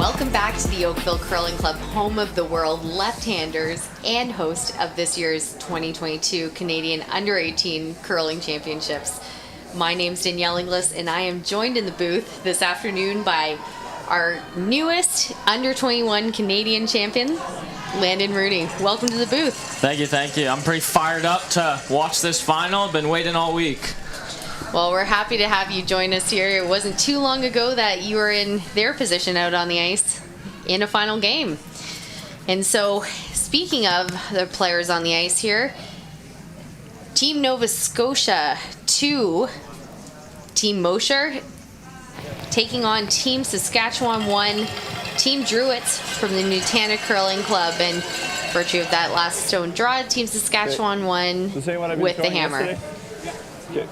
Welcome back to the Oakville Curling Club, home of the world left-handers and host of this year's 2022 Canadian Under-18 Curling Championships. My name's Danielle Inglis, and I am joined in the booth this afternoon by our newest Under-21 Canadian champion, Landon Rooney. Welcome to the booth. Thank you. I'm pretty fired up to watch this final. Been waiting all week. Well, we're happy to have you join us here. It wasn't too long ago that you were in their position out on the ice in a final game. And so, speaking of the players on the ice here, Team Nova Scotia 2, Team Mosher, taking on Team Saskatchewan 1, Team Druids from the Nutana Curling Club. And virtue of that last stone draw, Team Saskatchewan 1 with the hammer. Okay.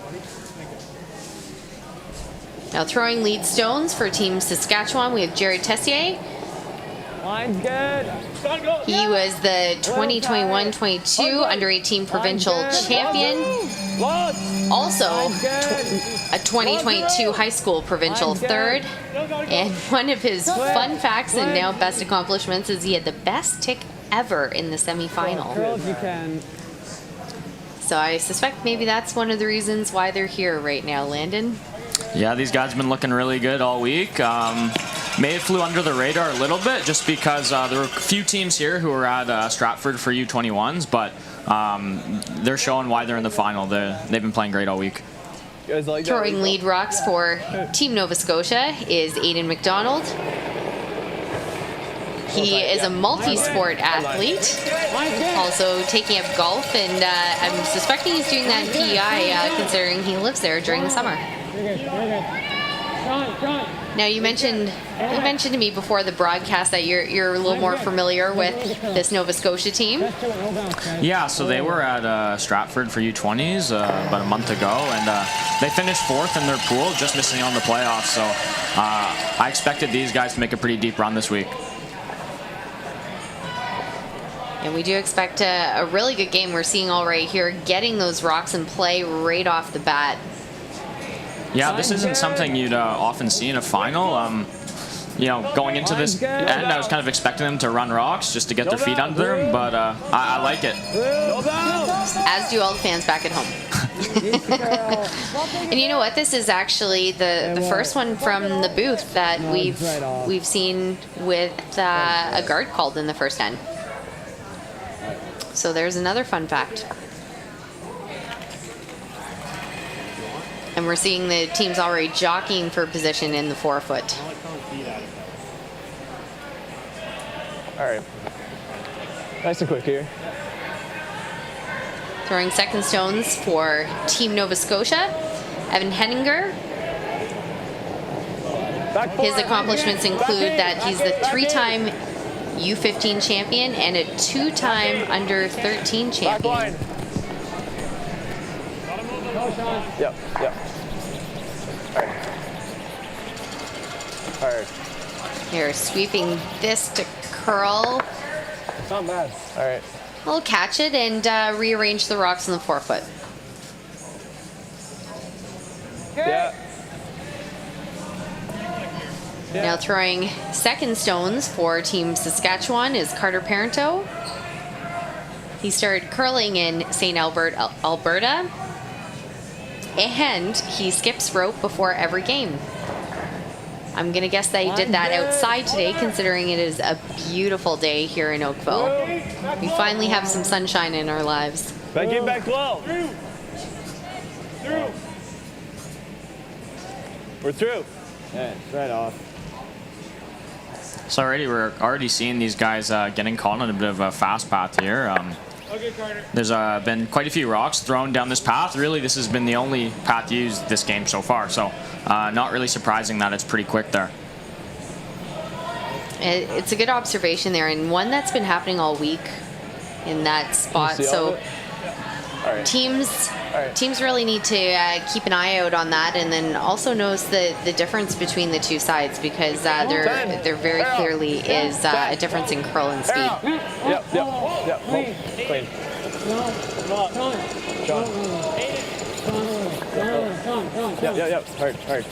Now throwing lead stones for Team Saskatchewan, we have Jared Tessier. Line's good. He was the 2021-22 Under-18 provincial champion. Also, a 2022 high school provincial third. And one of his fun facts and now best accomplishments is he had the best tick ever in the semifinal. So I suspect maybe that's one of the reasons why they're here right now, Landon. Yeah, these guys have been looking really good all week. May have flew under the radar a little bit just because there were a few teams here who were at Stratford for U21s, but they're showing why they're in the final. They've been playing great all week. Throwing lead rocks for Team Nova Scotia is Aiden McDonald. He is a multi-sport athlete, also taking up golf, and I'm suspecting he's doing that in PEI, considering he lives there during the summer. Now you mentioned to me before the broadcast that you're a little more familiar with this Nova Scotia team. Yeah, so they were at Stratford for U20s about a month ago, and they finished fourth in their pool, just missing on the playoffs. So I expected these guys to make a pretty deep run this week. And we do expect a really good game. We're seeing all right here, getting those rocks in play right off the bat. Yeah, this isn't something you'd often see in a final. Going into this end, I was kind of expecting them to run rocks just to get their feet under them, but I like it. As do all the fans back at home. And you know what? This is actually the first one from the booth that we've seen with a guard called in the first end. So there's another fun fact. And we're seeing the teams already jockeying for position in the forefoot. All right. Nice and quick here. Throwing second stones for Team Nova Scotia, Evan Henninger. His accomplishments include that he's the three-time U15 champion and a two-time Under-13 champion. Yep. All right. Here, sweeping this to curl. It's not bad. All right. We'll catch it and rearrange the rocks in the forefoot. Yeah. Now throwing second stones for Team Saskatchewan is Carter Parento. He started curling in St. Albert, Alberta, and he skips rope before every game. I'm going to guess that he did that outside today, considering it is a beautiful day here in Oakville. We finally have some sunshine in our lives. Get back low. Through. We're through. Yeah, it's right off. So we're already seeing these guys getting caught on a bit of a fast path here. There's been quite a few rocks thrown down this path. Really, this has been the only path used this game so far. So not really surprising that it's pretty quick there. It's a good observation there, and one that's been happening all week in that spot. So teams really need to keep an eye out on that, and then also notice the difference between the two sides, because there very clearly is a difference in curl and speed. Yep. Clean. John. Yep. Hard.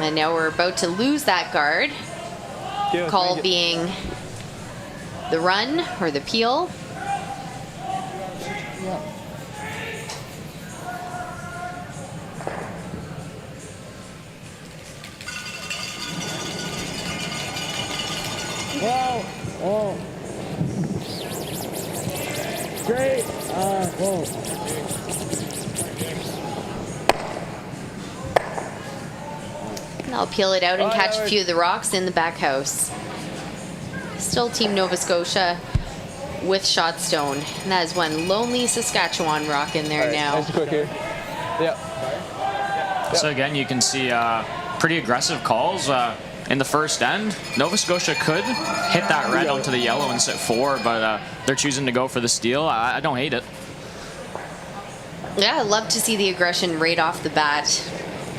And now we're about to lose that guard. Call being the run or the peel. Whoa, whoa. Great. Whoa. And I'll peel it out and catch a few of the rocks in the back house. Still Team Nova Scotia with shot stone. And that is one lonely Saskatchewan rock in there now. Nice and quick here. Yep. So again, you can see pretty aggressive calls in the first end. Nova Scotia could hit that red onto the yellow and sit 4, but they're choosing to go for the steal. I don't hate it. Yeah, I'd love to see the aggression right off the bat.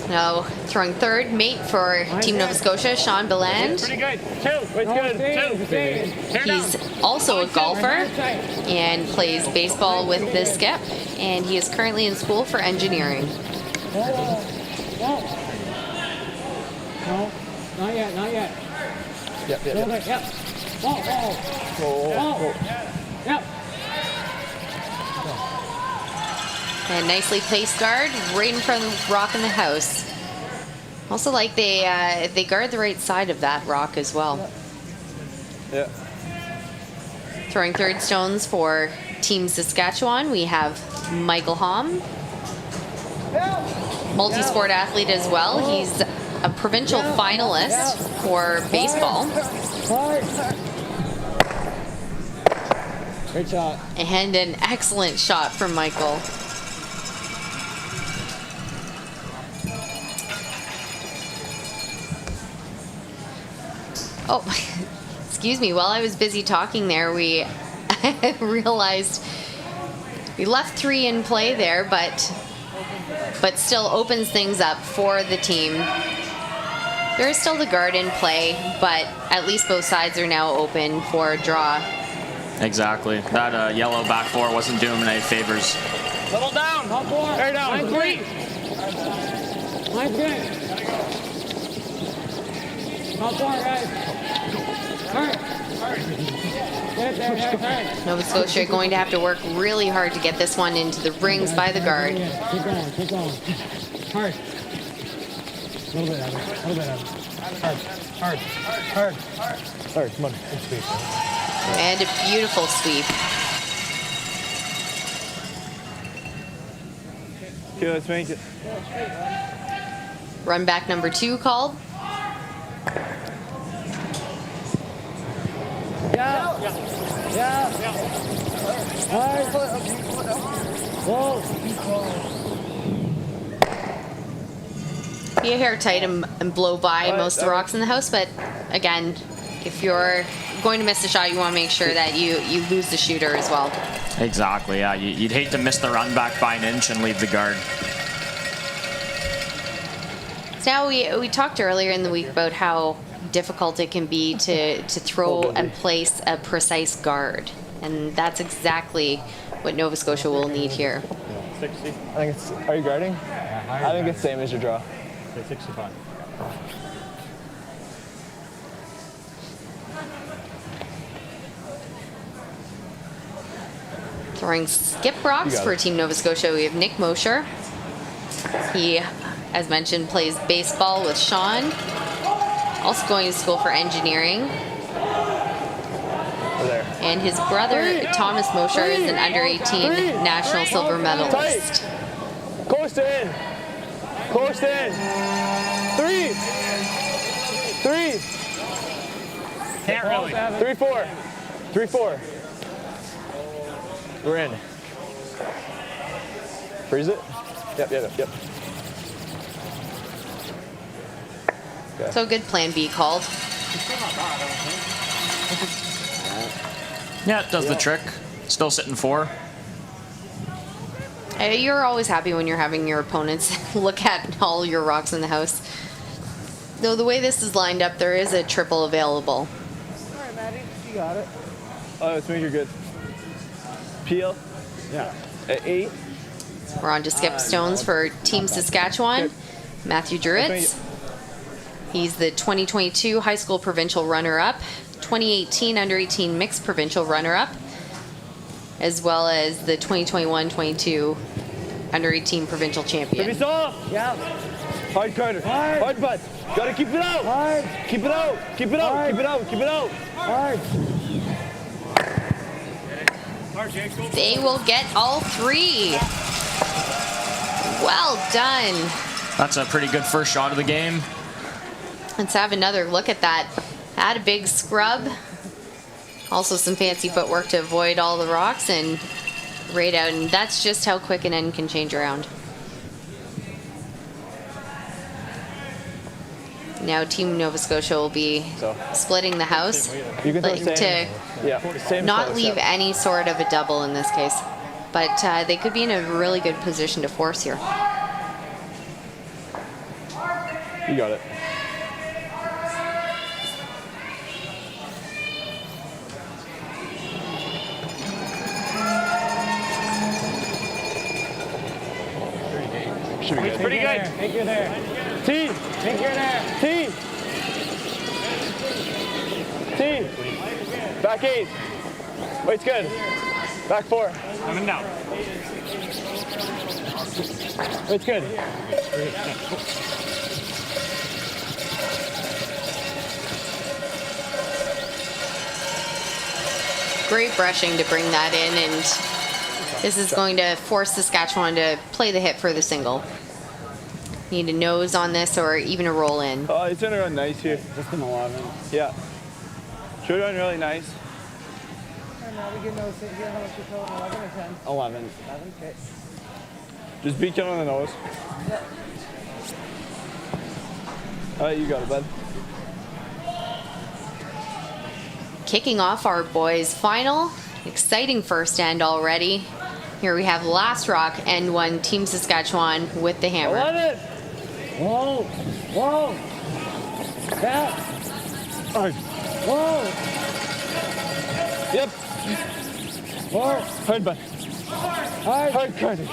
Now throwing third mate for Team Nova Scotia, Sean Beland. Pretty good. 2. It's good. 2. He's also a golfer and plays baseball with the Skip, and he is currently in school for engineering. No, not yet, not yet. Yep. Yep. Whoa. Yep. And nicely placed guard right in front of the rock in the house. Also like they guard the right side of that rock as well. Yeah. Throwing third stones for Team Saskatchewan, we have Michael Hom. Multi-sport athlete as well. He's a provincial finalist for baseball. Great shot. And an excellent shot from Michael. Oh, excuse me. While I was busy talking there, we realized we left 3 in play there, but still opens things up for the team. There is still the guard in play, but at least both sides are now open for a draw. Exactly. That yellow back 4 wasn't doing him any favors. Level down. Top 4. Air down. Mine's 3. Mine's good. Top 4, guys. Hurt. There. Nova Scotia are going to have to work really hard to get this one into the rings by the guard. Keep going. Hard. A little bit of it. Hard. Come on. And a beautiful sweep. Okay, let's make it. Run back number 2 called. Yeah. Hard. Whoa. Be a hair tight and blow by most of the rocks in the house, but again, if you're going to miss a shot, you want to make sure that you lose the shooter as well. Exactly, yeah. You'd hate to miss the run back by an inch and leave the guard. So now we talked earlier in the week about how difficult it can be to throw and place a precise guard, and that's exactly what Nova Scotia will need here. 60. I think it's. Are you guarding? I think it's same as your draw. 65. Throwing skip rocks for Team Nova Scotia, we have Nick Mosher. He, as mentioned, plays baseball with Sean. Also going to school for engineering. And his brother, Thomas Mosher, is an under-18 national silver medalist. Coast in. 3. Can't really. 3-4. 3-4. We're in. Freeze it. Yep. Okay. So good plan B called. Yeah, it does the trick. Still sitting 4. You're always happy when you're having your opponents look at all your rocks in the house. Though the way this is lined up, there is a triple available. All right, Maddie, you got it. Oh, let's make it good. Peel. Yeah. At 8. We're on to skip stones for Team Saskatchewan. Matthew Druritz. He's the 2022 high school provincial runner-up, 2018 under-18 mixed provincial runner-up, as well as the 2021-22 under-18 provincial champion. Finish off. Yeah. Hard, Carter. Hard, bud. Gotta keep it out. Hard. Keep it out. Keep it out. Hard. Keep it out. Keep it out. Hard. They will get all 3. Well done. That's a pretty good first shot of the game. Let's have another look at that. Add a big scrub. Also some fancy footwork to avoid all the rocks and right out. And that's just how quick an end can change around. Now Team Nova Scotia will be splitting the house, You can looking to not leave any sort of a double in this case. But they could be in a really good position to force here. You got it. Should be good. Pretty good. Think you're there. T. Think you're there. T. T. Back 8. Weight's good. Back 4. Coming down. Weight's good. Great brushing to bring that in, and this is going to force Saskatchewan to play the hit for the single. Need a nose on this or even a roll in. Oh, it's gonna run nice here. Just an 11. Yeah. Should run really nice. Now we get no sit here. How much you throw? 11 or 10? 11. 11? Okay. Just beat you on the nose. Yeah. All right, you got it, bud. Kicking off our boys' final. Exciting first end already. Here we have last rock, end 1, Team Saskatchewan with the hammer. 11. Whoa. Whoa. Yeah. Hard. Whoa. Yep. Whoa. Hard, bud. Hard. Hard, Carter.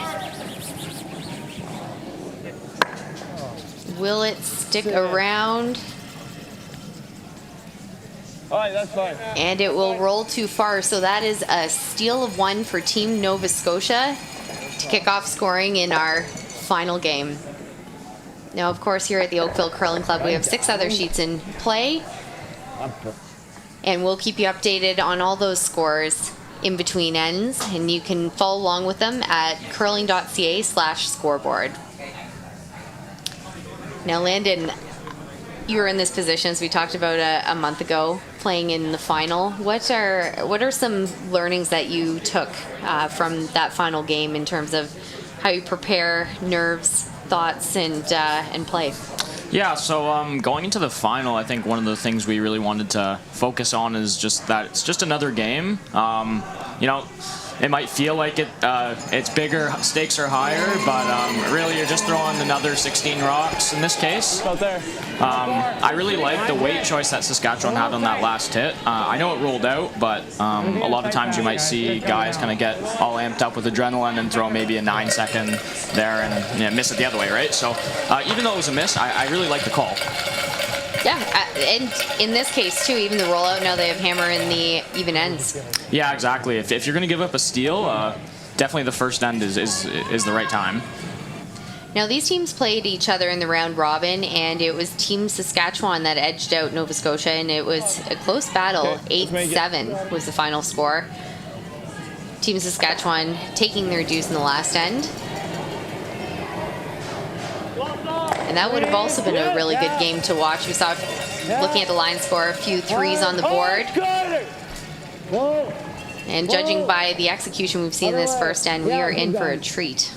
Will it stick around? All right, that's fine. And it will roll too far, so that is a steal of 1 for Team Nova Scotia to kick off scoring in our final game. Now, of course, here at the Oakville Curling Club, we have 6 other sheets in play, and we'll keep you updated on all those scores in between ends, and you can follow along with them at curling.ca/scoreboard. Now, Landon, you were in this position, as we talked about a month ago, playing in the final. What are some learnings that you took from that final game in terms of how you prepare, nerves, thoughts, and play? Yeah, so going into the final, I think one of the things we really wanted to focus on is just that it's just another game. You know, it might feel like it's bigger, stakes are higher, but really you're just throwing another 16 rocks in this case. Out there. I really like the weight choice that Saskatchewan had on that last hit. I know it rolled out, but a lot of times you might see guys kind of get all amped up with adrenaline and throw maybe a 9-second there and miss it the other way, right? So even though it was a miss, I really like the call. Yeah, and in this case too, even the rollout, now they have hammer in the even ends. Yeah, exactly. If you're going to give up a steal, definitely the first end is the right time. Now these teams played each other in the round robin, and it was Team Saskatchewan that edged out Nova Scotia, and it was a close battle. 8-7 was the final score. Team Saskatchewan taking their dues in the last end. And that would have also been a really good game to watch. We saw, looking at the line score, a few threes on the board. And judging by the execution we've seen in this first end, we are in for a treat.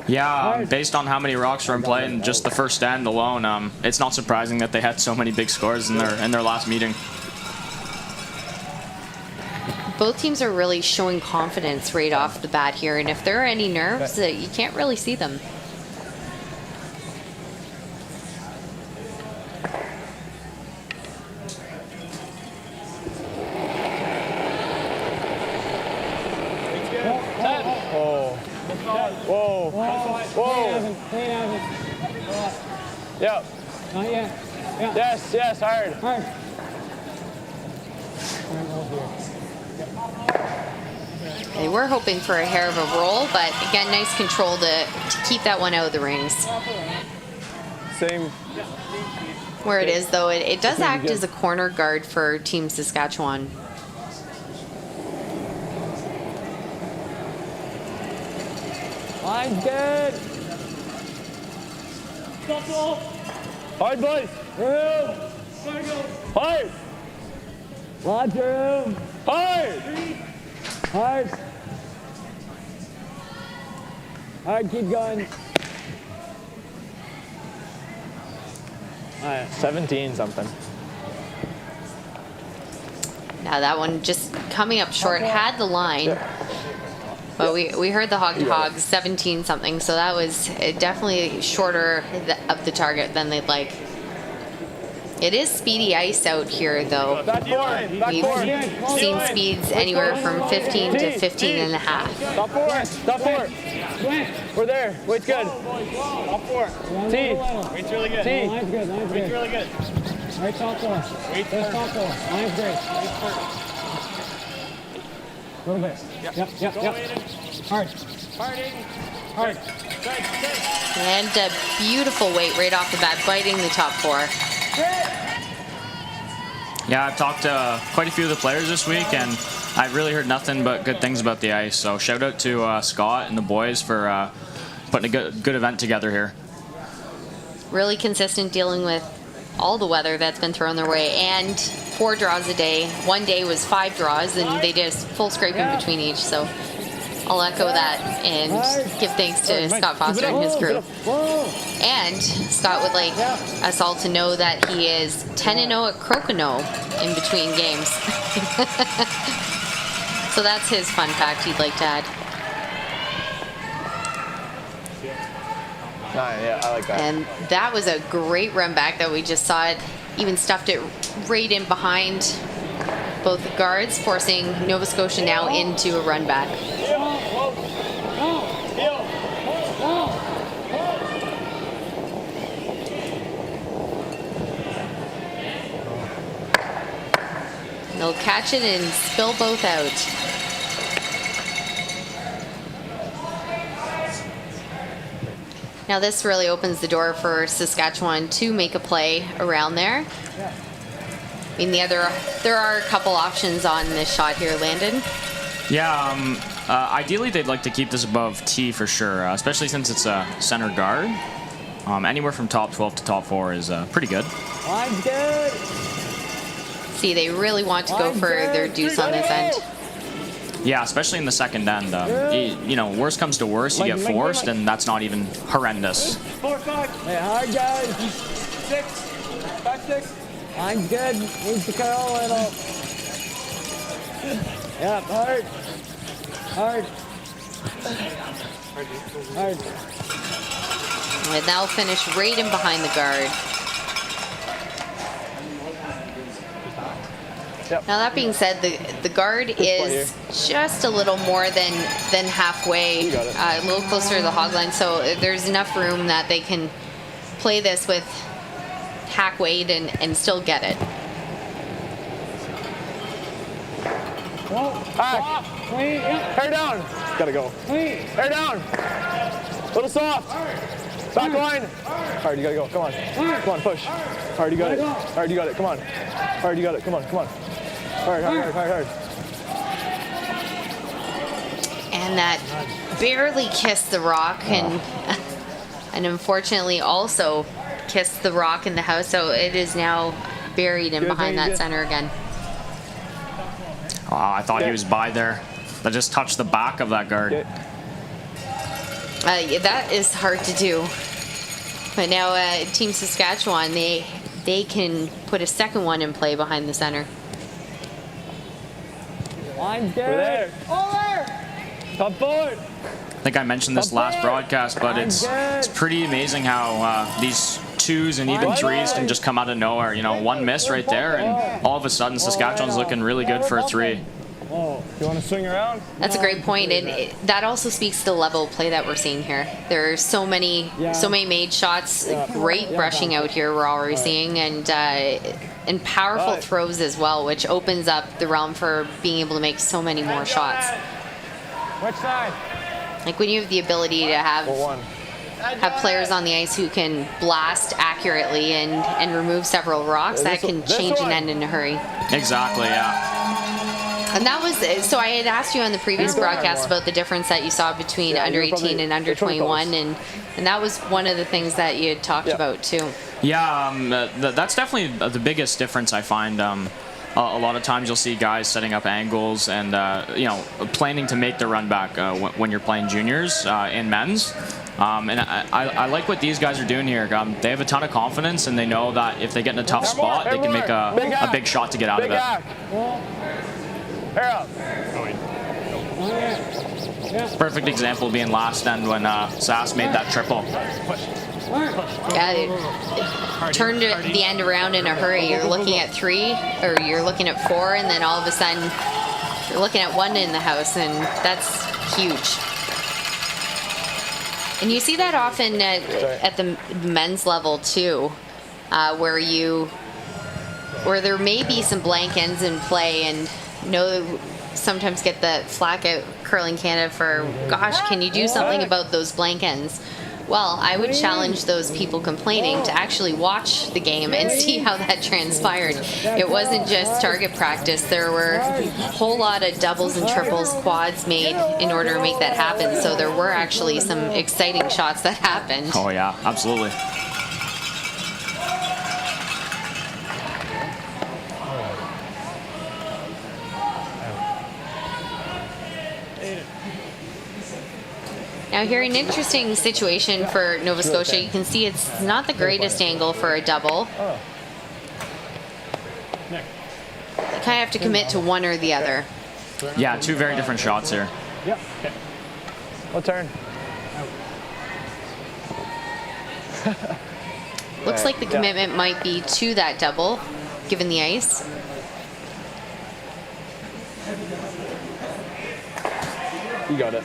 Yeah, based on how many rocks were in play in just the first end alone, it's not surprising that they had so many big scores in their last meeting. Both teams are really showing confidence right off the bat here, and if there are any nerves, you can't really see them. Whoa. Whoa. Whoa. Yeah. Not yet. Yeah. Yes, hard. Hard. Hard roll here. They were hoping for a hair of a roll, but again, nice control to keep that one out of the rings. Same. Where it is, though, it does act as a corner guard for Team Saskatchewan. Line's good. Hard, boys. Room. Hard. Lots of room. Hard. Hard. Hard, keep going. All right, 17 something. Now that one just coming up short, had the line. But we heard the hog to hog 17 something, so that was definitely shorter of the target than they'd like. It is speedy ice out here, though. Back four. We've seen speeds anywhere from 15 to 15 and a half. Stop four. We're there. Wait's good. Stop four. T. Wait's really good. T. Line's good. Wait's really good. Right top four. Wait's There's top four. Line's great. A little bit. Yep. Hard. Hard. And a beautiful weight right off the bat, biting the top four. Yeah, I've talked to quite a few of the players this week, and I've really heard nothing but good things about the ice. So shout out to Scott and the boys for putting a good event together here. Really consistent dealing with all the weather that's been thrown their way, and 4 draws a day. One day was 5 draws, and they did a full scraping between each. So I'll echo that and give thanks to Scott Foster and his crew. And Scott would like us all to know that he is 10-0 at Crokinole in between games. So that's his fun fact he'd like to add. Yeah, I like that. And that was a great run back that we just saw. It even stuffed it right in behind both the guards, forcing Nova Scotia now into a run back. They'll catch it and spill both out. Now this really opens the door for Saskatchewan to make a play around there. I mean, there are a couple options on this shot here, Landon. Yeah, ideally they'd like to keep this above T for sure, especially since it's a center guard. Anywhere from top 12 to top 4 is pretty good. I'm good. See, they really want to go for their deuce on this end. Yeah, especially in the second end. You know, worst comes to worst, you get forced, and that's not even horrendous. 4, 5. Hey, hard guys. 6. 5, 6. I'm good. Needs to curl a little. Yeah, hard. And they'll finish right in behind the guard. Yep. Now that being said, the guard is just a little more than halfway, a little closer to the hog line, so there's enough room that they can play this with hack weight and still get it. Hair down. Gotta go. Hair down. Little soft. Back line. Hard, you gotta go. Come on. Come on, push. Hard, you got it. Hard, you got it. Come on. Hard, you got it. Come on. Hard. And that barely kissed the rock, and unfortunately also kissed the rock in the house, so it is now buried in behind that center again. Oh, I thought he was by there. That just touched the back of that guard. Yeah, that is hard to do. But now Team Saskatchewan, they can put a second one in play behind the center. I'm good. We're there. Over. Top board. I think I mentioned this last broadcast, but it's pretty amazing how these 2s and even 3s can just come out of nowhere. You know, one miss right there, and all of a sudden Saskatchewan's looking really good for a 3. Oh, you want to swing around? That's a great point, and that also speaks to the level of play that we're seeing here. There are so many made shots, great brushing out here we're already seeing, and powerful throws as well, which opens up the realm for being able to make so many more shots. Which side? Like when you have the ability to have players on the ice who can blast accurately and remove several rocks, that can change an end in a hurry. Exactly, yeah. And that was, so I had asked you on the previous broadcast about the difference that you saw between Under-18 and Under-21, and that was one of the things that you had talked about too. Yeah, that's definitely the biggest difference I find. A lot of times you'll see guys setting up angles and planning to make the run back when you're playing juniors in men's. And I like what these guys are doing here. They have a ton of confidence, and they know that if they get in a tough spot, they can make a big shot to get out of it. Hair up. Perfect example being last end when Sass made that triple. Yeah, it turned the end around in a hurry. You're looking at 3, or you're looking at 4, and then all of a sudden you're looking at 1 in the house, and that's huge. And you see that often at the men's level too, where there may be some blank ends in play, and sometimes get the flack out Curling Canada for, gosh, can you do something about those blank ends? Well, I would challenge those people complaining to actually watch the game and see how that transpired. It wasn't just target practice. There were a whole lot of doubles and triples, quads made in order to make that happen. So there were actually some exciting shots that happened. Oh yeah, absolutely. Now here, an interesting situation for Nova Scotia. You can see it's not the greatest angle for a double. You kind of have to commit to one or the other. Yeah, 2 very different shots here. Yep. What turn? Looks like the commitment might be to that double, given the ice. You got it.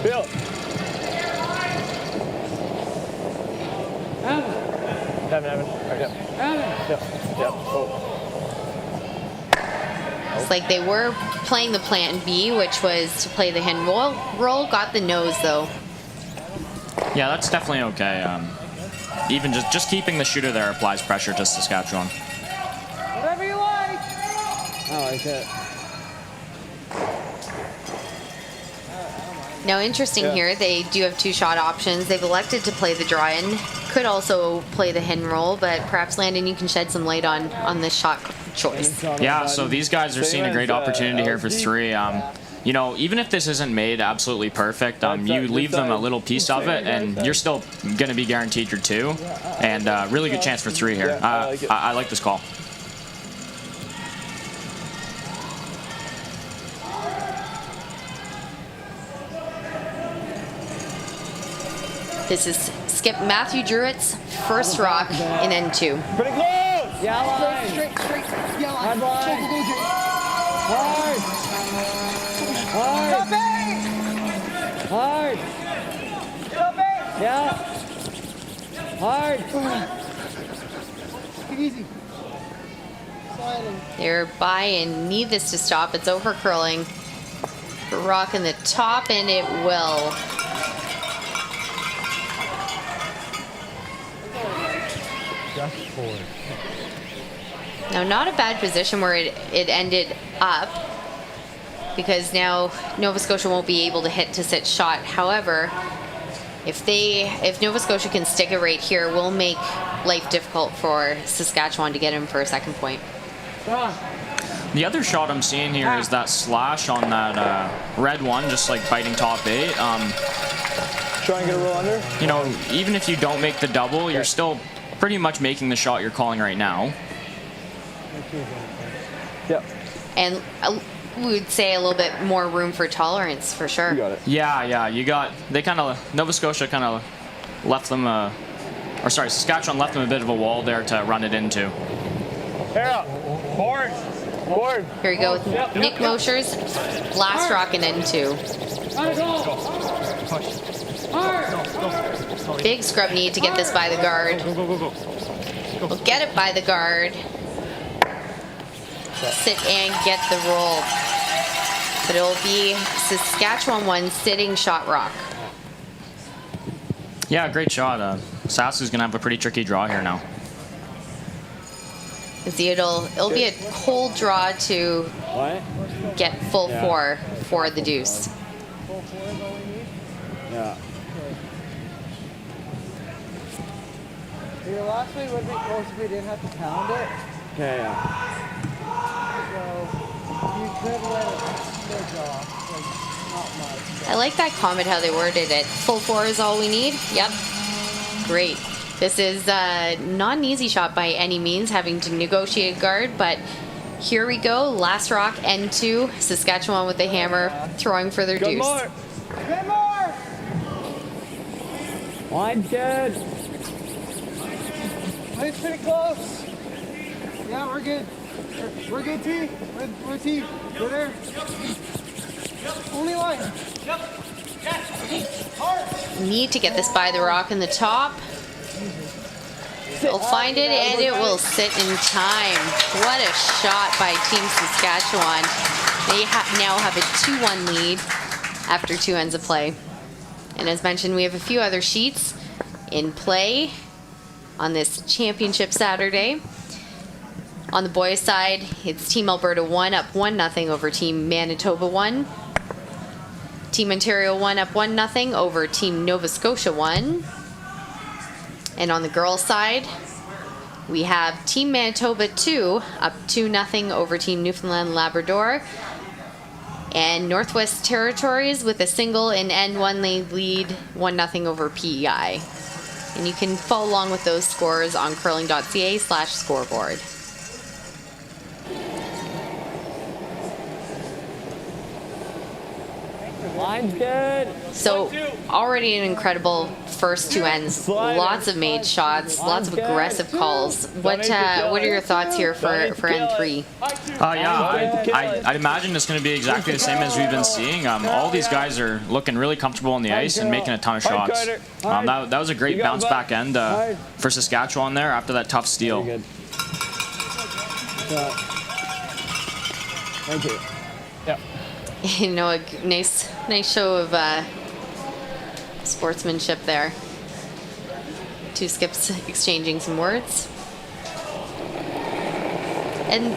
Bill. Evan. Right, yep. It's like they were playing the plan B, which was to play the hand roll. Got the nose though. Yeah, that's definitely okay. Even just keeping the shooter there applies pressure to Saskatchewan. Whatever you like. I like it. Now, interesting here, they do have 2 shot options. They've elected to play the draw in. Could also play the hit and roll, but perhaps, Landon, you can shed some light on this shot choice. Yeah, so these guys are seeing a great opportunity here for 3. Even if this isn't made absolutely perfect, you leave them a little piece of it, and you're still going to be guaranteed your 2. And really good chance for 3 here. I like this call. This is skip Matthew Druitt's first rock in N2. Pretty close! Yeah, line. Straight. Yeah, line. Hard. Yeah. Hard. Take it easy. They're by and need this to stop. It's over curling. Rock in the top, and it will. Now, not a bad position where it ended up, because now Nova Scotia won't be able to hit to sit shot. However, if Nova Scotia can stick it right here, will make life difficult for Saskatchewan to get him for a second point. The other shot I'm seeing here is that slash on that red one, just like biting top 8. Try and get a roll under. Even if you don't make the double, you're still pretty much making the shot you're calling right now. Yep. And we would say a little bit more room for tolerance, for sure. You got it. Yeah. Nova Scotia kind of left them Saskatchewan left them a bit of a wall there to run it into. Hair up. Forward. Forward. Here we go with Nick Moshers. Last rock and end 2. Big scrub need to get this by the guard. We'll get it by the guard. Sit and get the roll. But it will be Saskatchewan 1 sitting shot rock. Yeah, great shot. Sask is going to have a pretty tricky draw here now. See, it'll be a cold draw to get full 4 for the deuce. Yeah. Your last week would be close if we didn't have to pound it. Okay, yeah. So you could let it stick off, like not much. I like that comment how they worded it. Full 4 is all we need. Yep. Great. This is not an easy shot by any means, having to negotiate guard, but here we go. Last rock, N2. Saskatchewan with the hammer, throwing for their deuce. More. Get more! Line's good. It's pretty close. Yeah, we're good. We're good, T. We're T. We're there. Only line. Need to get this by the rock in the top. They'll find it and it will sit in time. What a shot by Team Saskatchewan. They now have a 2-1 lead after 2 ends of play. And as mentioned, we have a few other sheets in play on this championship Saturday. On the boys' side, it's Team Alberta 1 up 1-0 over Team Manitoba 1. Team Ontario 1 up 1-0 over Team Nova Scotia 1. And on the girls' side, we have Team Manitoba 2 up 2-0 over Team Newfoundland Labrador. And Northwest Territories with a single in N1 lead 1-0 over PEI. And you can follow along with those scores on curling.ca/scoreboard. Line's good. So already an incredible first 2 ends. Lots of made shots, lots of aggressive calls. What are your thoughts here for N3? I'd imagine it's going to be exactly the same as we've been seeing. All these guys are looking really comfortable on the ice and making a ton of shots. That was a great bounce back end for Saskatchewan there after that tough steal. Thank you. Yep. You know, a nice show of sportsmanship there. 2 skips exchanging some words. And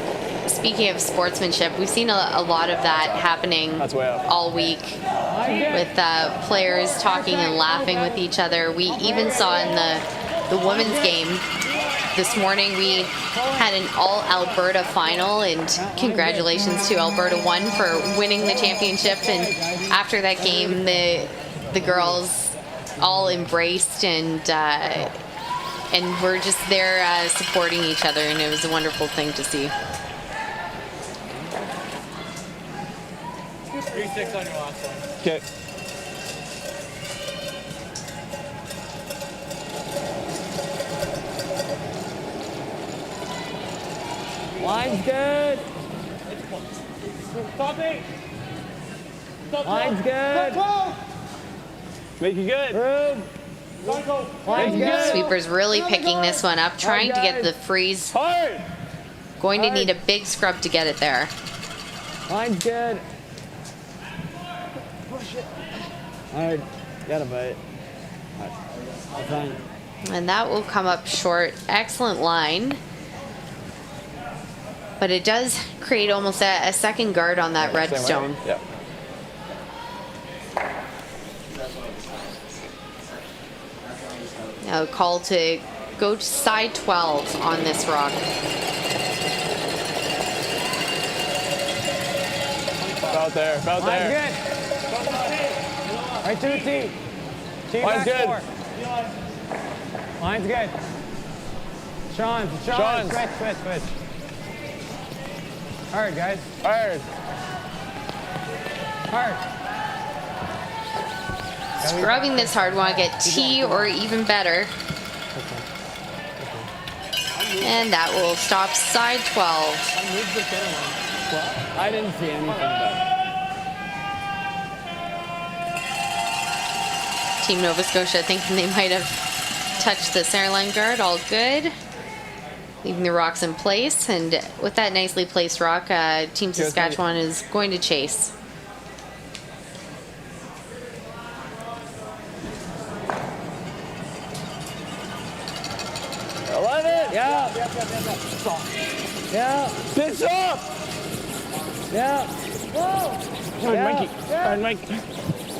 speaking of sportsmanship, we've seen a lot of that happening all week with players talking and laughing with each other. We even saw in the women's game this morning, we had an all-Alberta final, and congratulations to Alberta 1 for winning the championship. And after that game, the girls all embraced and we're just there supporting each other, and it was a wonderful thing to see. 3-6 on your last one. Okay. Line's good. Stop it. Line's good. Make it good. Room. Line's good. Sweepers really picking this one up, trying to get the freeze. Hard. Going to need a big scrub to get it there. Line's good. Push it. Hard. Got a bite. That's fine. And that will come up short. Excellent line. But it does create almost a second guard on that redstone. Yep. Now a call to go to side 12 on this rock. About there. About there. Right to the T. T Line's back good. 4. Line's good. Sean. Switch. Hard, guys. Hard. Scrubbing this hard. Want to get T or even better. And that will stop side 12. I didn't see anything. Team Nova Scotia thinking they might have touched the center line guard. All good. Leaving the rocks in place. And with that nicely placed rock, Team Saskatchewan is going to chase. Yeah. Yeah. Pitch up! Yeah. Hard, Mikey. Hard, Mike.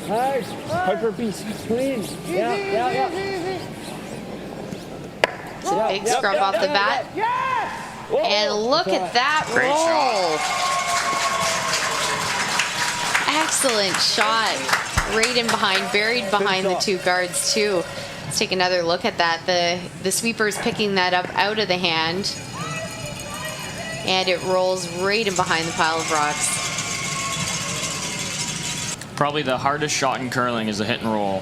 Hard. Hard for a piece. Clean. Yeah. Yeah. It's a big scrub off the bat. And look at that Great roll. Excellent shot. Right in behind, buried behind the two guards too. Let's take another look at that. The sweeper's picking that up out of the hand. And it rolls right in behind the pile of rocks. Probably the hardest shot in curling is a hit and roll.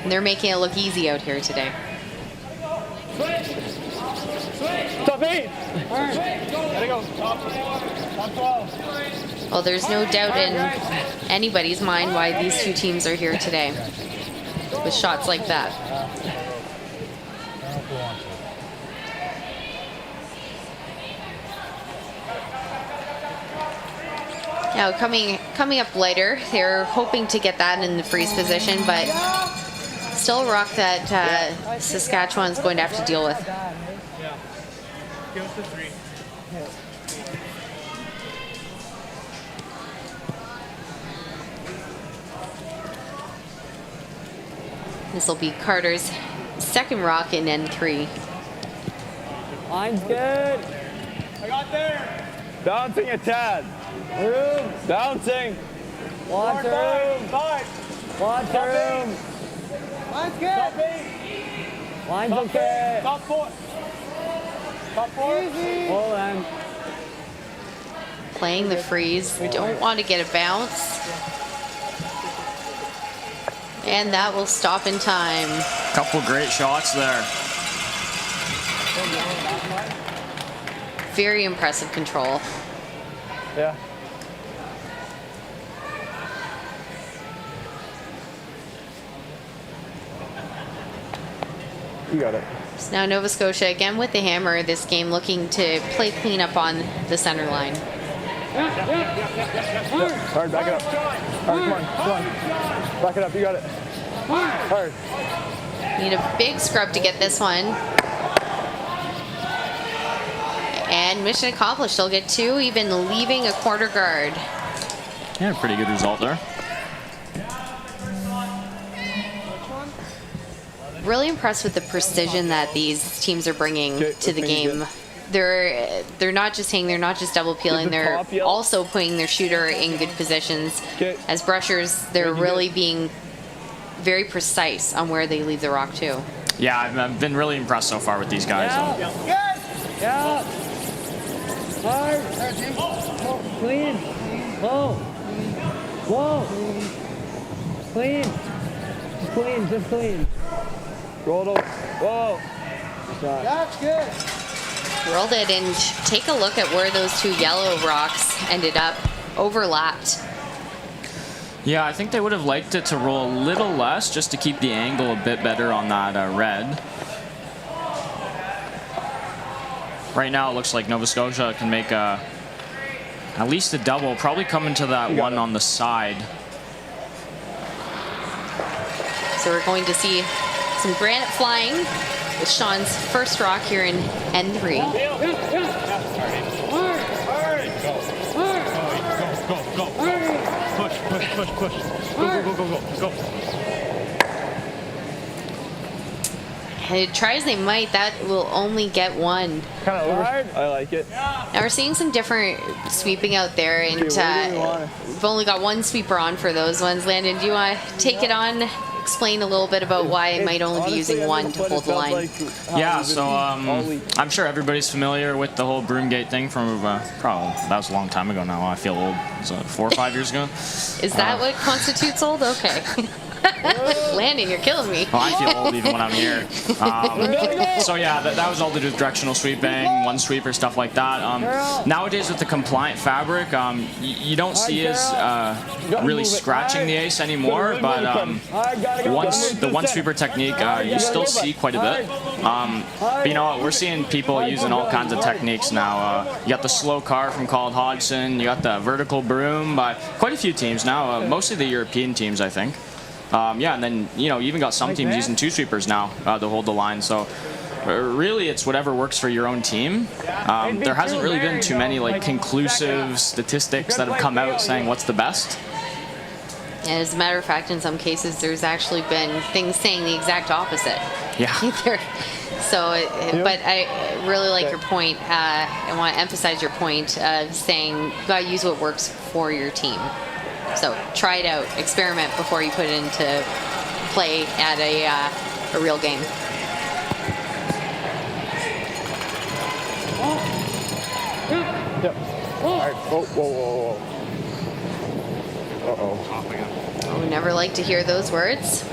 And they're making it look easy out here today. Top 8! Gotta go. Top 12. Well, there's no doubt in anybody's mind why these two teams are here today with shots like that. Now coming up lighter, they're hoping to get that in the freeze position, but still a rock that Saskatchewan's going to have to deal with. Give us the 3. This will be Carter's second rock in N3. Line's good. I got there. Bouncing a tad. Room. Bouncing. Lots of room. 5. Lots of room. Line's good. Top 8. Line's okay. Top 4. Top 4. Easy. Hold on. Playing the freeze. We don't want to get a bounce. And that will stop in time. Couple great shots there. Very impressive control. Yeah. You got it. So now Nova Scotia again with the hammer this game, looking to play cleanup on the center line. Hard, back it up. Hard, come on. Back it up, you got it. Hard. Need a big scrub to get this one. And mission accomplished. They'll get 2, even leaving a quarter guard. Yeah, pretty good result there. Really impressed with the precision that these teams are bringing to the game. They're not just hitting, they're not just double peeling, they're also putting their shooter in good positions. As brushers, they're really being very precise on where they leave the rock too. Yeah, I've been really impressed so far with these guys. Yeah. Hard. Clean. Whoa. Whoa. Clean. Just clean. Just clean. Roll it over. Whoa. That's good. Rolled it, and take a look at where those 2 yellow rocks ended up, overlapped. Yeah, I think they would have liked it to roll a little less just to keep the angle a bit better on that red. Right now it looks like Nova Scotia can make at least a double, probably coming to that one on the side. So we're going to see some granite flying with Sean's first rock here in N3. Go. Push. Go. And try as they might, that will only get 1. Kind of over. I like it. Now we're seeing some different sweeping out there, and we've only got 1 sweeper on for those ones. Landon, do you want to take it on? Explain a little bit about why it might only be using 1 to hold the line. Yeah, so I'm sure everybody's familiar with the whole Broomgate thing from probably, that was a long time ago now. I feel old. Was it 4 or 5 years ago? Is that what constitutes old? Okay. Landon, you're killing me. Oh, I feel old even when I'm here. So yeah, that was all to do with directional sweeping, one sweeper, stuff like that. Nowadays with the compliant fabric, you don't see us really scratching the ice anymore, but once the one sweeper technique, you still see quite a bit. But you know what, we're seeing people using all kinds of techniques now. You got the slow car from Colin Hodgson, you got the vertical broom by quite a few teams now, mostly the European teams, I think. Yeah, and then you even got some teams using two sweepers now to hold the line. So really, it's whatever works for your own team. There hasn't really been too many conclusive statistics that have come out saying what's the best. And as a matter of fact, in some cases, there's actually been things saying the exact opposite. Yeah. So, but I really like your point. I want to emphasize your point of saying you got to use what works for your team. So try it out, experiment before you put it into play at a real game. Yep. All right. Whoa. Uh-oh. We never like to hear those words.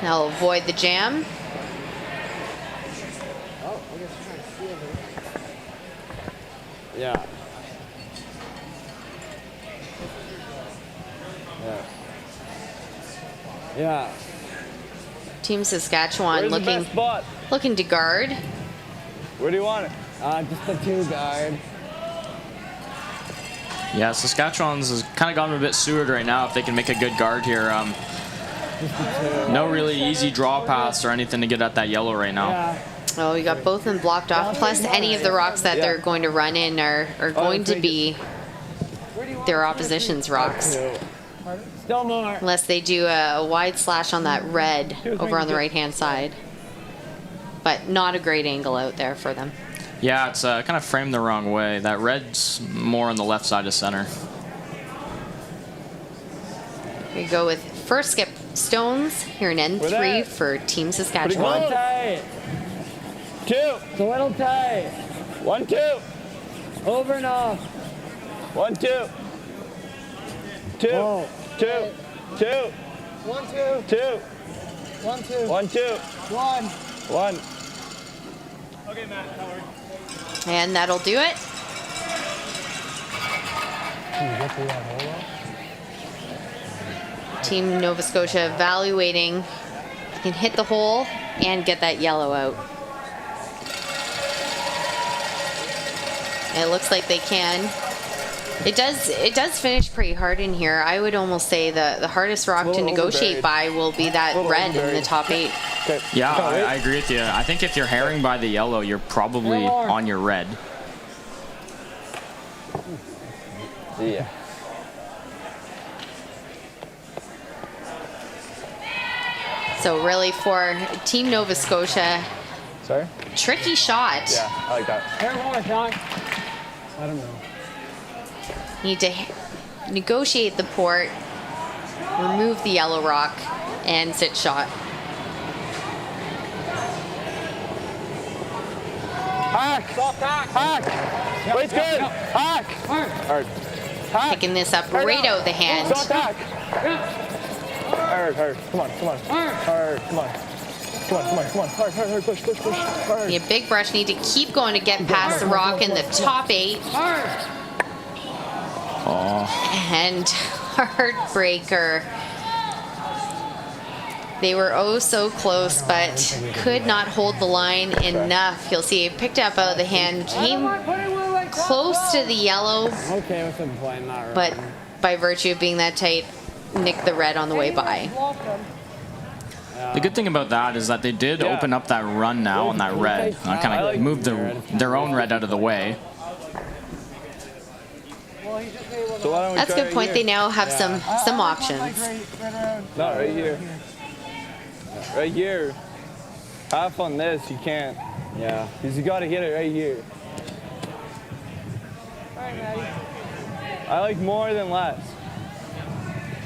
I'll avoid the jam. Yeah. Yeah. Team Saskatchewan Where's the best spot? looking to guard. Where do you want it? Just the 2 guard. Yeah, Saskatchewan's has kind of gotten a bit Seward right now if they can make a good guard here. No really easy draw paths or anything to get at that yellow right now. Yeah. Oh, you got both of them blocked off. Plus, any of the rocks that they're going to run in are going to be their opposition's rocks. Still more. Unless they do a wide slash on that red over on the right-hand side. But not a great angle out there for them. Yeah, it's kind of framed the wrong way. That red's more on the left side of center. We go with first skip stones here in N3 for Team Saskatchewan. 2. It's a little tight. 1, 2. Over and off. 1, 2. 2. Whoa. 2. 2. 1, 2. 2. 1, 2. 1, 2. 1. 1. Okay, Matt, that works. And that'll do it. Can you get through that hole though? Team Nova Scotia evaluating. You can hit the hole and get that yellow out. It looks like they can. It does finish pretty hard in here. I would almost say the hardest rock to negotiate by will be that red in the top 8. Okay. Yeah, I agree with you. I think if you're herring by the yellow, you're probably on your red. Yeah. So really for Team Nova Scotia, Sorry? tricky shot. Yeah, I like that. Here, one more shot. I don't know. Need to negotiate the port, remove the yellow rock, and sit shot. Hack! Soft hack. Hack! Wait's good! Hack! Hard. Hack! Picking this up right out the hand. Soft hack! Hard. Come on. Hard. Come on. Hard. Push. Hard. A big brush need to keep going to get past the rock in the top 8. And heartbreaker. They were oh so close, but could not hold the line enough. You'll see it picked up out of the hand, came close to the yellow, Okay, what's the play? Not but by virtue of being that tight, nicked the red on the way by. The good thing about that is that they did open up that run now on that red. Kind of moved their own red out of the way. So why don't we That's a try good point. They now have some options. Not right here. Right here. Half on this, you can't. Yeah. Because you got to hit it right here. I like more than less.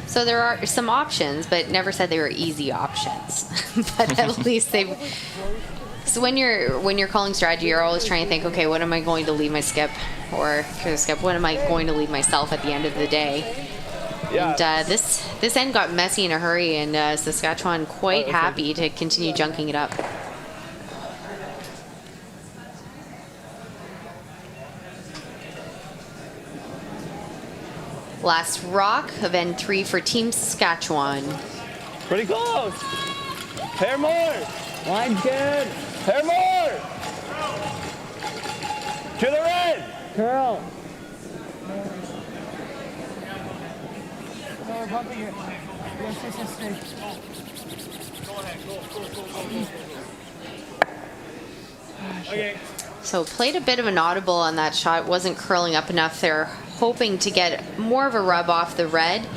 So there are some options, but never said they were easy options. But at least they've. So when you're calling strategy, you're always trying to think, okay, what am I going to leave my skip, or for the skip, what am I going to leave myself at the end of the day? Yeah. And this end got messy in a hurry, and Saskatchewan quite happy to continue junking it up. Last rock of end 3 for Team Saskatchewan. Pretty close. Pair more. Line good. Pair more. To the red. Curl. No, we're bumping it. Yes, yes, yes, stay. Okay. So played a bit of an audible on that shot. Wasn't curling up enough there. Hoping to get more of a rub off the red.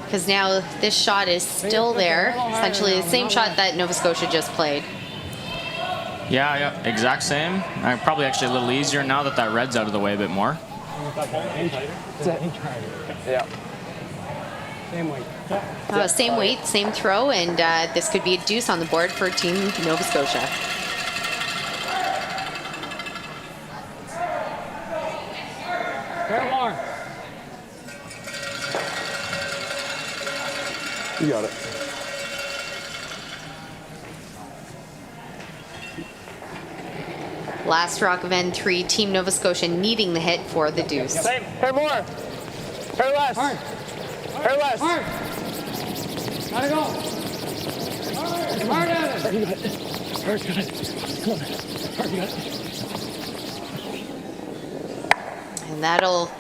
Because now this shot is still there. Essentially the same shot that Nova Scotia just played. Yeah, exact same. Probably actually a little easier now that that red's out of the way a bit more. Yeah. Same weight. Same weight, same throw, and this could be a deuce on the board for Team Nova Scotia. Pair more. You got it. Last rock of end 3, Team Nova Scotia needing the hit for the deuce. Same. Pair more. Pair less. Hard. Pair less. Hard. Gotta go. Hard at it. Hard, you got it. Hard, got it. Come on. Hard, you got it. And that'll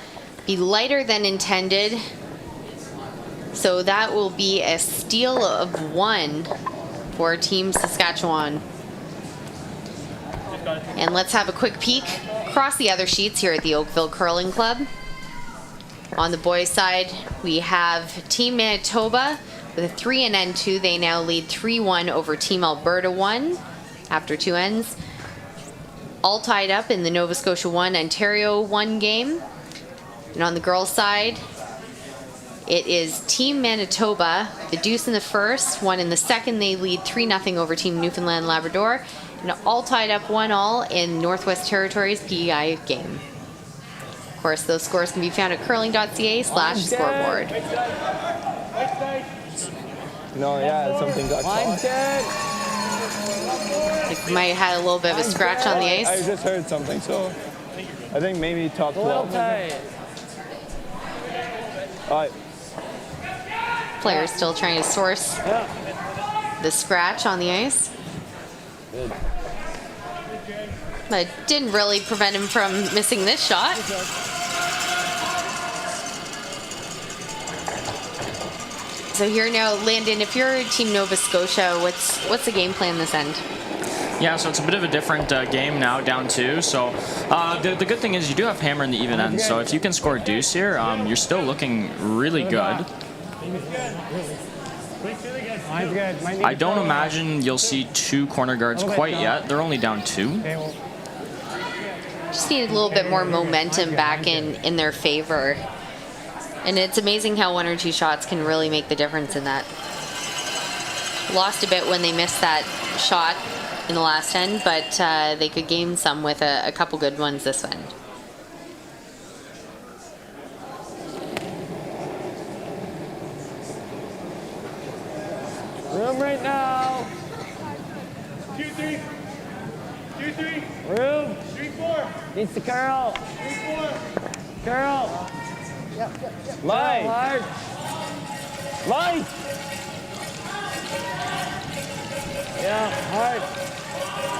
be lighter than intended. So that will be a steal of 1 for Team Saskatchewan. And let's have a quick peek across the other sheets here at the Oakville Curling Club. On the boys' side, we have Team Manitoba with a 3 in end 2. They now lead 3-1 over Team Alberta 1 after 2 ends. All tied up in the Nova Scotia 1, Ontario 1 game. And on the girls' side, it is Team Manitoba, the deuce in the first, 1 in the second. They lead 3-0 over Team Newfoundland Labrador. And all tied up 1-1 in Northwest Territories PEI game. Of course, those scores can be found at curling.ca/scoreboard. No, yeah, something got Line caught. dead. I think we might have had a little bit of a scratch on the I ice. just heard something, so I think maybe top A little 12. tight. All right. Players still trying to source the scratch on the ice. Good. But it didn't really prevent him from missing this shot. So here now, Landon, if you're Team Nova Scotia, what's the game plan this end? Yeah, so it's a bit of a different game now, down 2. So the good thing is you do have hammer in the even end. So if you can score a deuce here, you're still looking really good. Line's good. Might need I don't imagine you'll see 2 corner guards quite yet. They're only down 2. Okay, well, Just need a little bit more momentum back in their favor. And it's amazing how 1 or 2 shots can really make the difference in that. Lost a bit when they missed that shot in the last end, but they could gain some with a couple good ones this end. room right now. 2-3. 2-3. Room. 3-4. Needs to curl. 3-4. Curl. Line. Hard. Line. Yeah, hard.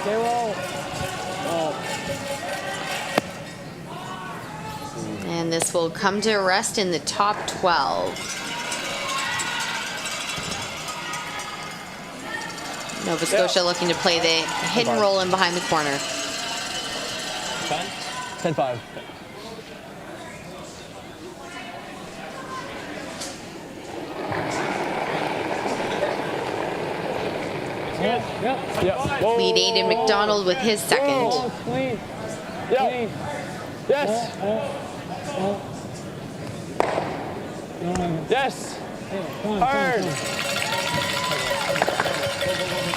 Stay low. And this will come to a rest in the top 12. Nova Scotia looking to play the hit and roll in behind the corner. 10-5. Yeah. Whoa. Lead Aiden McDonald with his second. Oh, clean. Yeah. Clean. Yes. Yes. Hard.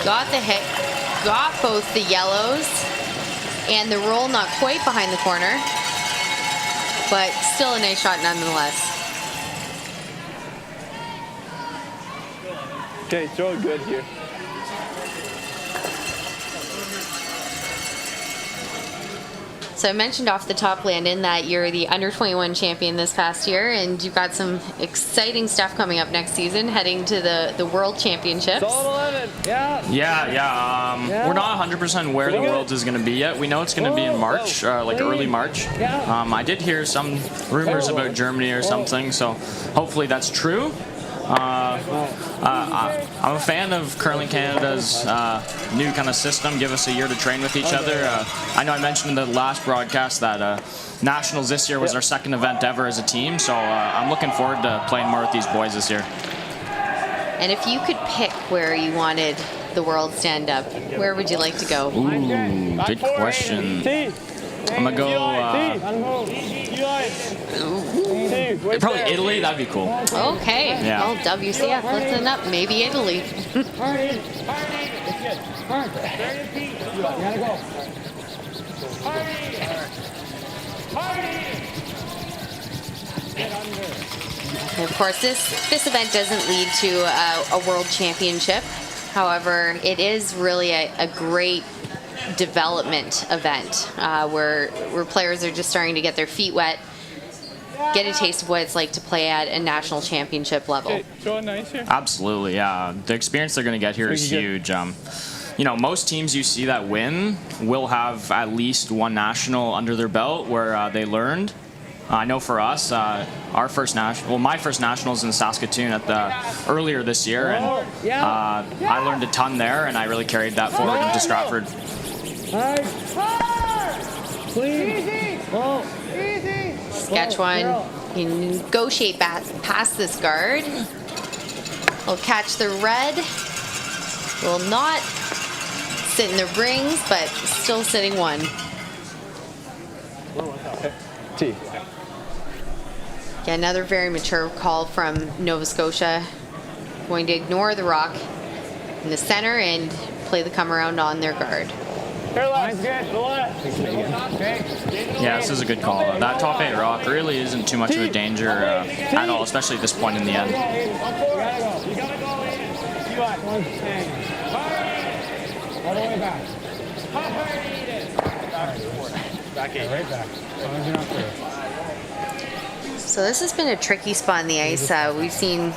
Got the hit, got both the yellows, and the roll not quite behind the corner, but still a nice shot nonetheless. Okay, throw it good here. So I mentioned off the top, Landon, that you're the under-21 champion this past year, and you've got some exciting stuff coming up next season, heading to the World Championships. Solid 11. Yeah. Yeah. We're not 100% where the Worlds is going to be yet. We know it's going to be in March, like early March. I did hear some rumors about Germany or something, so hopefully that's true. I'm a fan of Curling Canada's new kind of system. Give us a year to train with each other. I know I mentioned in the last broadcast that Nationals this year was our second event ever as a team, so I'm looking forward to playing more with these boys this year. And if you could pick where you wanted the World stand-up, where would you like to go? Ooh, good question. I'm going to go probably Italy. That'd be cool. Okay. Yeah. Well, WCF, listen up. Maybe Italy. And of course, this event doesn't lead to a world championship. However, it is really a great development event where players are just starting to get their feet wet, get a taste of what it's like to play at a national championship level. Absolutely, yeah. The experience they're going to get here is huge. You know, most teams you see that win will have at least one national under their belt where they learned. I know for us, my first nationals in Saskatchewan earlier this year, and I learned a ton there, and I really carried that forward into Stratford. Saskatchewan can negotiate past this guard. Will catch the red. Will not sit in the rings, but still sitting one. T. Yeah, another very mature call from Nova Scotia. Going to ignore the rock in the center and play the come around on their guard. Yeah, this is a good call. That top 8 rock really isn't too much of a danger at all, especially at this point in the end. All the way back. Right back. So this has been a tricky spot in the ice. We've seen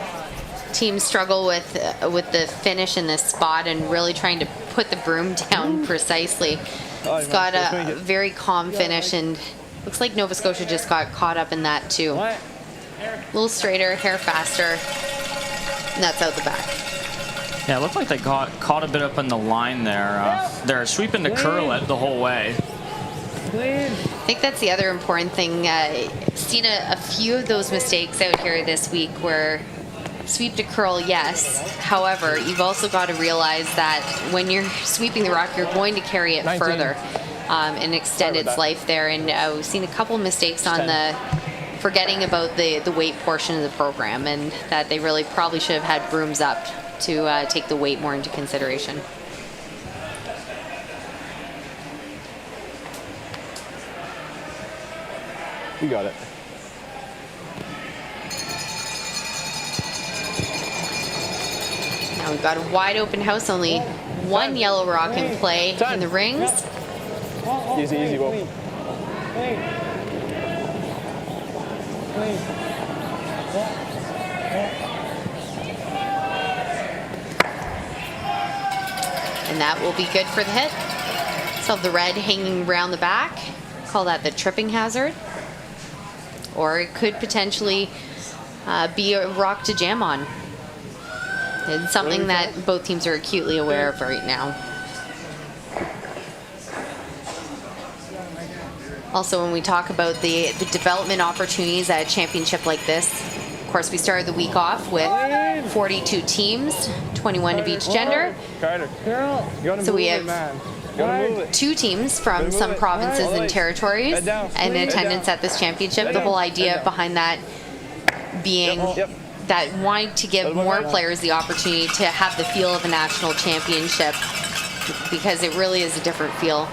teams struggle with the finish in this spot and really trying to put the broom down precisely. It's got a very calm finish, and looks like Nova Scotia just got caught up in that too. A little straighter, hair faster, and that's out the back. Yeah, it looked like they got caught a bit up in the line there. They're sweeping to curl it the whole way. I think that's the other important thing. Seen a few of those mistakes out here this week where sweep to curl, yes. However, you've also got to realize that when you're sweeping the rock, you're going to carry it further and extend its life there. And we've seen a couple mistakes on the forgetting about the weight portion of the program, and that they really probably should have had brooms up to take the weight more into consideration. You got it. Now we've got a wide open house, only one yellow rock in play in the rings. Easy, easy, Bo. And that will be good for the hit. So the red hanging around the back, call that the tripping hazard. Or it could potentially be a rock to jam on. It's something that both teams are acutely aware of right now. Also, when we talk about the development opportunities at a championship like this, of course, we started the week off with 42 teams, 21 of each gender. So we have 2 teams from some provinces and territories in attendance at this championship. The whole idea behind that being that wanting to give more players the opportunity to have the feel of a national championship, because it really is a different feel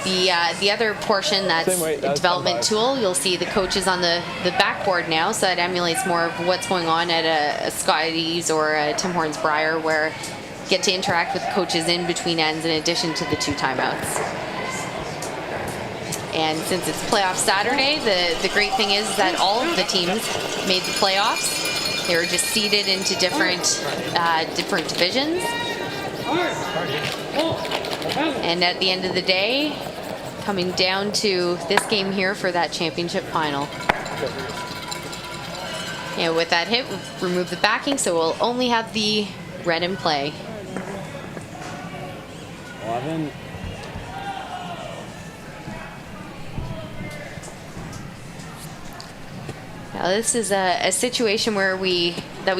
The other portion that's Same weight, a that's development 10-5. tool, you'll see the coaches on the backboard now, so that emulates more of what's going on at a Scotties or a Tim Hortons Briar, where you get to interact with coaches in between ends in addition to the 2 timeouts. And since it's playoff Saturday, the great thing is that all of the teams made the playoffs. They were just seeded into different divisions. And at the end of the day, coming down to this game here for that championship final. And with that hit, we'll remove the backing, so we'll only have the red in play. 11. Now this is a situation where we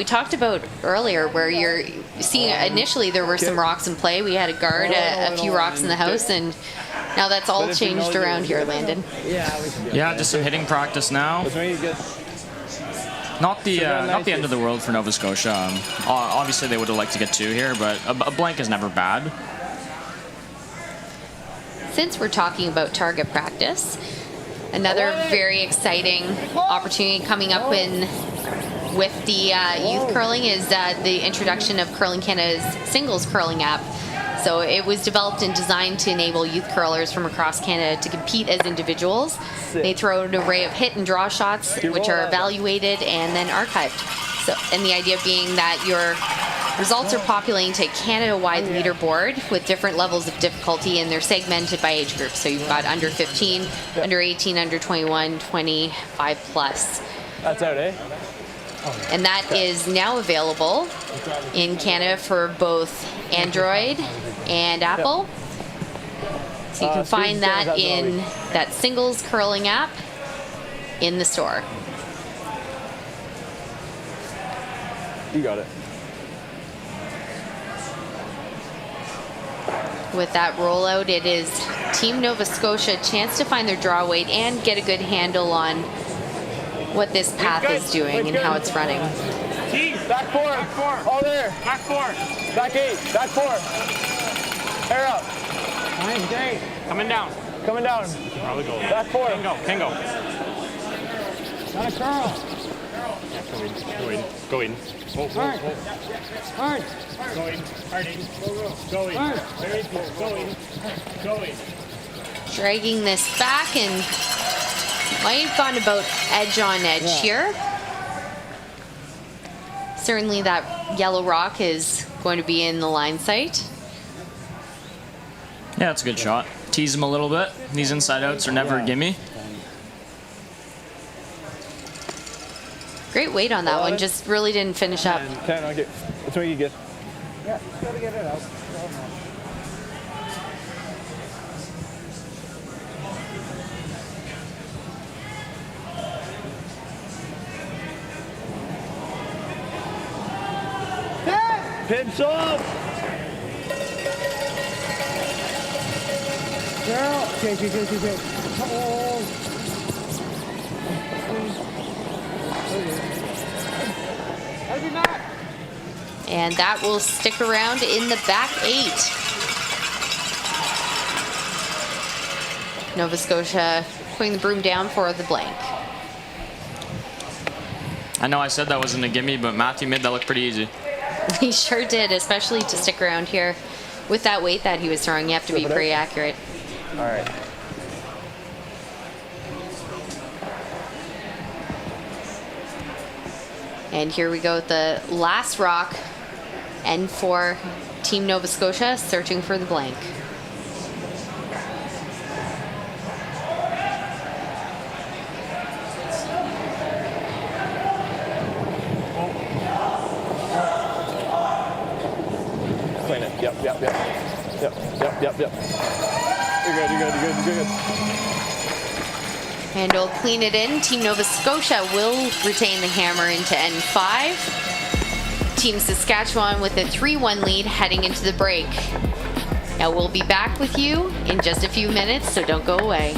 talked about earlier, where you're seeing initially there were some rocks in play. We had a guard, a few rocks in the house, and now that's all changed around here, Landon. Yeah, just some hitting practice now. Not the end of the world for Nova Scotia. Obviously, they would have liked to get 2 here, but a blank is never bad. Since we're talking about target practice, another very exciting opportunity coming up with the youth curling is the introduction of Curling Canada's singles curling app. So it was developed and designed to enable youth curlers from across Canada to compete as individuals. They throw an array of hit and draw shots, which are evaluated and then archived. So, and the idea being that your results are populating to a Canada-wide leaderboard with different levels of difficulty, and they're segmented by age group. So you've got under 15, under 18, under 21, 25 plus. That's out, eh? And that is now available in Canada for both Android and Apple. So you can find that in that singles curling app in the store. You got it. With that rollout, it is Team Nova Scotia a chance to find their draw weight and get a good handle on what this path is doing and how it's running. Back 4. Back 4. All there. Back 4. Back 8. Back 4. Hair up. Nice, great. Coming down. Coming down. Probably go. Back 4. Can go. Not a curl. Go in. Hold. Hard. Go in. Harding. Go in. Hard. Very good. Go in. Dragging this back, and might have gone about edge on edge here. Certainly that yellow rock is going to be in the line sight. Yeah, that's a good shot. Tease him a little bit. These inside outs are never a gimme. Great weight on that one, just really didn't finish up. 10. Okay. Let's make it good. Yeah, gotta get it out. Pips off. Girl. Okay. Oh. That'd be not. And that will stick around in the back 8. Nova Scotia putting the broom down for the blank. I know I said that wasn't a gimme, but Matthew made that look pretty easy. He sure did, especially to stick around here. With that weight that he was throwing, you have to be pretty accurate. All right. And here we go with the last rock. And for Team Nova Scotia, searching for the blank. Clean it. Yep. You're good. And we'll clean it in. Team Nova Scotia will retain the hammer into N5. Team Saskatchewan with a 3-1 lead heading into the break. Now we'll be back with you in just a few minutes, so don't go away.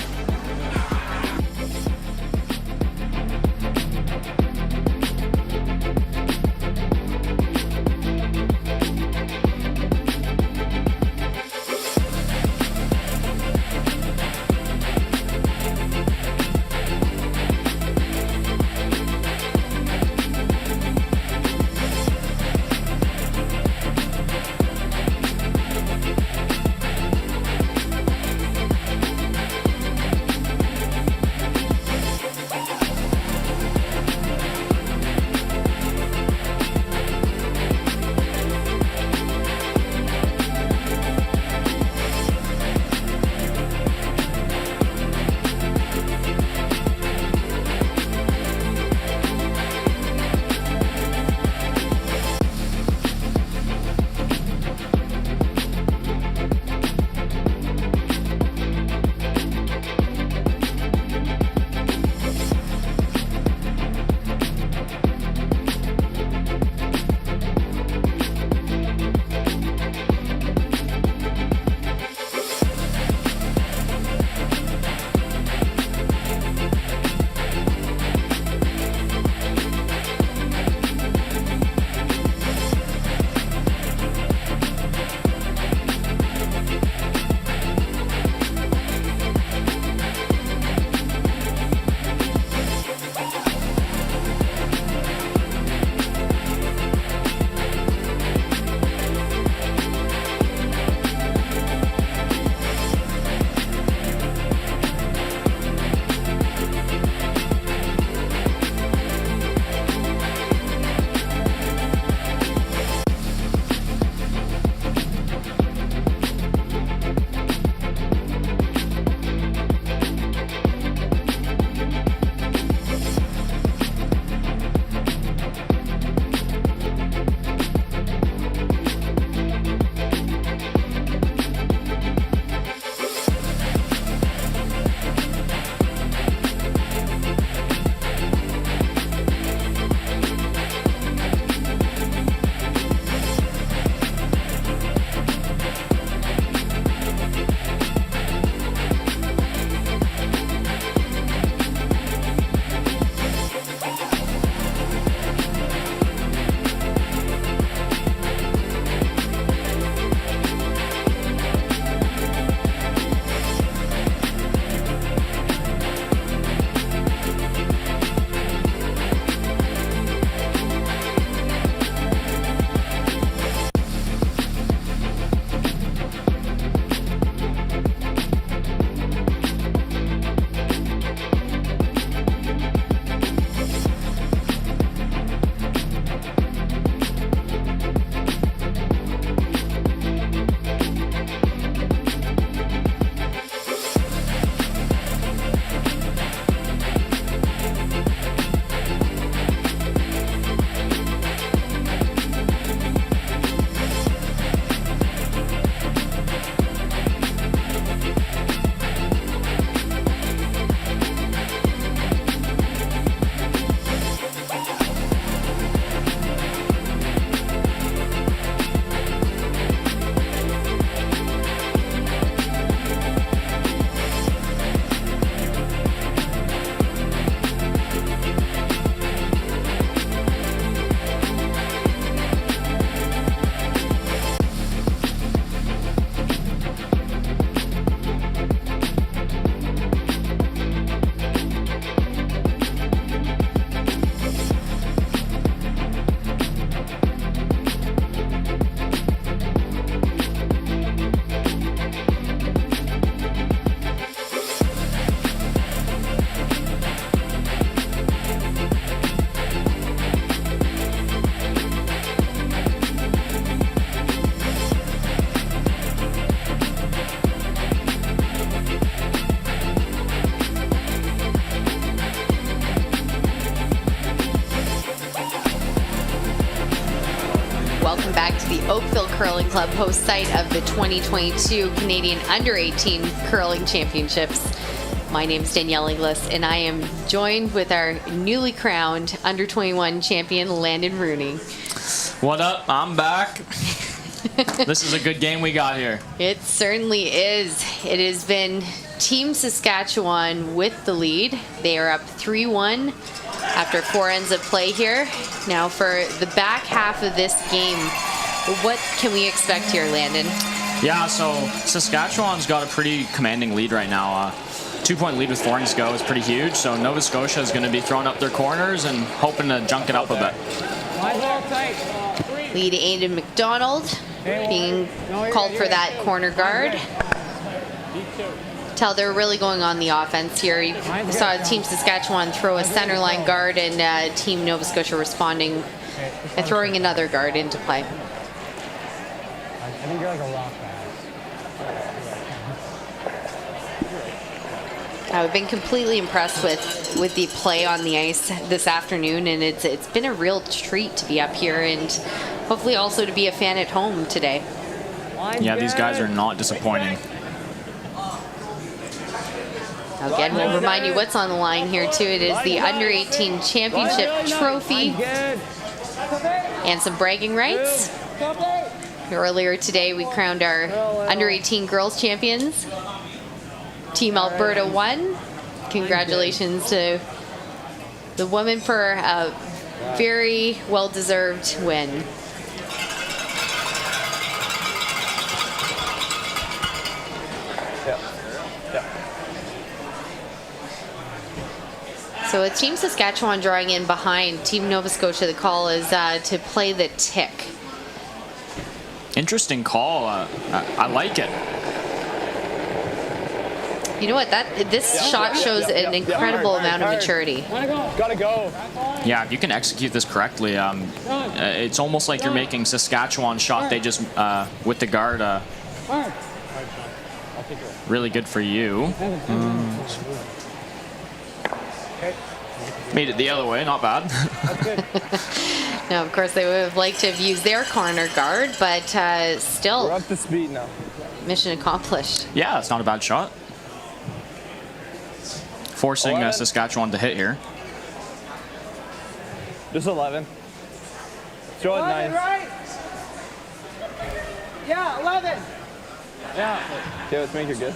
Curling Club, host site of the 2022 Canadian Under-18 Curling Championships. My name is Danielle Inglis, and I am joined with our newly crowned Under-21 champion, Landon Rooney. What up? I'm back. This is a good game we got here. It certainly is. It has been Team Saskatchewan with the lead. They are up 3-1 after 4 ends of play here. Now for the back half of this game, what can we expect here, Landon? Yeah, so Saskatchewan's got a pretty commanding lead right now. 2-point lead with 4 innings to go is pretty huge, so Nova Scotia is going to be throwing up their corners and hoping to junk it up a bit. Lead Aiden McDonald being called for that corner guard. Tell they're really going on the offense here. You saw Team Saskatchewan throw a centerline guard and Team Nova Scotia responding and throwing another guard into play. I think you're like a rock pass. I've been completely impressed with the play on the ice this afternoon, and it's been a real treat to be up here and hopefully also to be a fan at home today. Yeah, these guys are not disappointing. Again, we'll remind you what's on the line here too. It is the Under-18 Championship trophy and some bragging rights. Earlier today, we crowned our Under-18 girls champions. Team Alberta won. Congratulations to the women for a very well-deserved win. So with Team Saskatchewan drawing in behind Team Nova Scotia, the call is to play the tick. Interesting call. I like it. You know what? This shot shows an incredible amount of maturity. Gotta go. Yeah, if you can execute this correctly, it's almost like you're making Saskatchewan shot. They just, with the guard, really good for you. Made it the other way, not bad. Now, of course, they would have liked to have used their corner guard, but still, We're up to speed now. mission accomplished. Yeah, it's not a bad shot. Forcing Saskatchewan to hit here. Just 11. Throw it 9. Right. Yeah, 11. Yeah. Okay, let's make it good.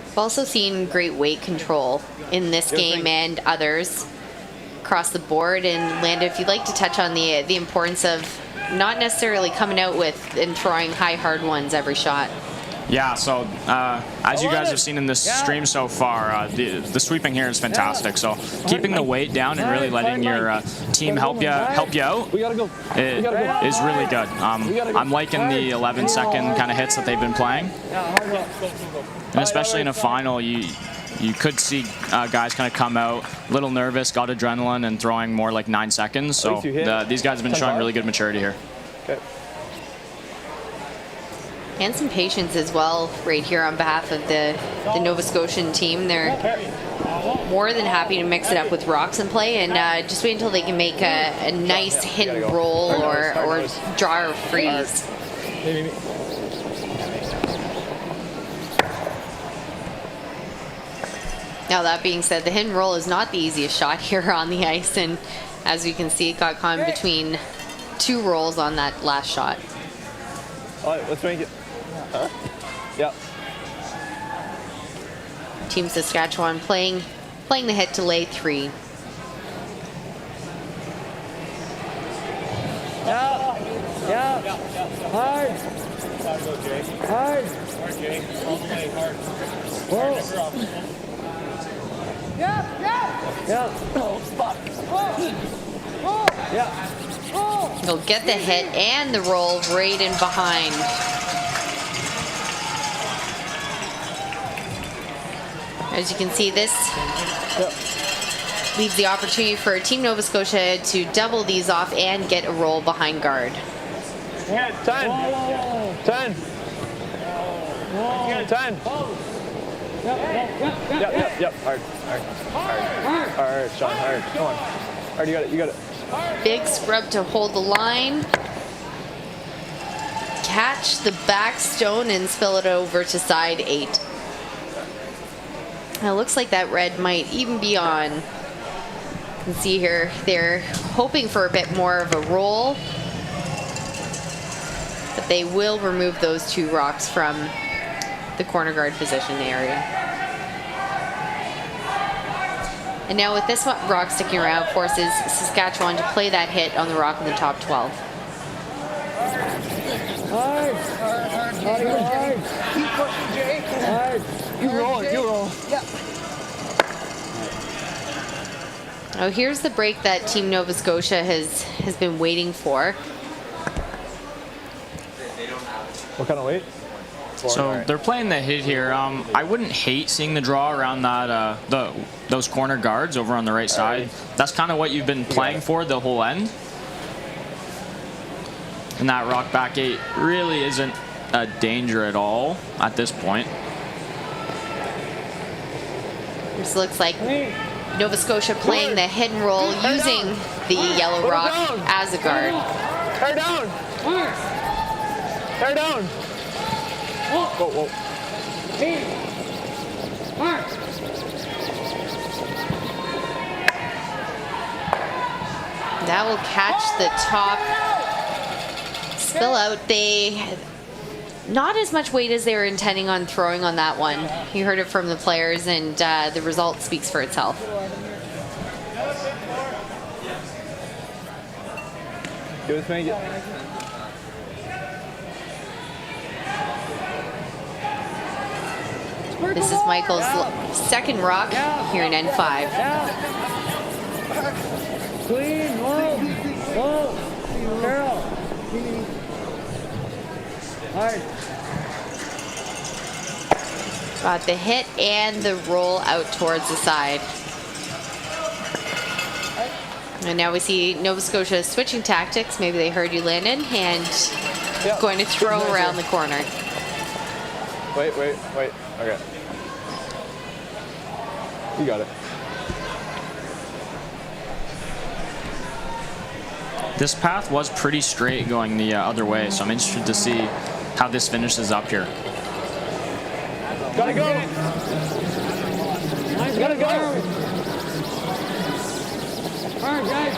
We've also seen great weight control in this game and others across the board. And Landa, if you'd like to touch on the importance of not necessarily coming out with and throwing high hard ones every shot. Yeah, so as you guys have seen in this stream so far, the sweeping here is fantastic. So keeping the weight down and really letting your team help you out is really good. I'm liking the 11-second kind of hits that they've been playing, and especially in a final, you could see guys kind of come out a little nervous, got adrenaline, and throwing more like 9 seconds. So these guys have been showing really good maturity here. Okay. And some patience as well right here on behalf of the Nova Scotian team. They're more than happy to mix it up with rocks and play, and just wait until they can make a nice hit and roll or draw or freeze. Now, that being said, the hit and roll is not the easiest shot here on the ice, and as we can see, it got caught in between 2 rolls on that last shot. All right, let's make it. Huh? Yeah. Team Saskatchewan playing the hit to lay 3. Yeah. Hard. Hard. Whoa. Yeah. Yeah. He'll get the hit and the roll right in behind. As you can see, this leaves the opportunity for Team Nova Scotia to double these off and get a roll behind guard. 10. 10. 10. Yep. Hard. Hard, Sean. Hard. Come on. Hard, you got it. Big scrub to hold the line. catch the back stone and spill it over to side 8. Now, it looks like that red might even be on. You can see here they're hoping for a bit more of a roll, but they will remove those 2 rocks from the corner guard position area. And now with this rock sticking around, forces Saskatchewan to play that hit on the rock in the top 12. Hard. Keep pushing, Jay. Hard. You roll. Yeah. Oh, here's the break that Team Nova Scotia has been waiting for. What kind of weight? So they're playing the hit here. I wouldn't hate seeing the draw around that those corner guards over on the right side. That's kind of what you've been playing for the whole end. And that rock back 8 really isn't a danger at all at this point. This looks like Nova Scotia playing the hit and roll using the yellow rock as a guard. Tear down. Tear down. Whoa. That will catch the top spill out. They not as much weight as they were intending on throwing on that one. You heard it from the players, and the result speaks for itself. Give us make it. This is Michael's second rock here in N5. Clean, low. Carol. Hard. Got the hit and the roll out towards the side. And now we see Nova Scotia switching tactics. Maybe they heard you landed and going to throw around the corner. Wait. Okay. You got it. This path was pretty straight going the other way, so I'm interested to see how this finishes up here. Gotta go. Gotta go. Hard, guys.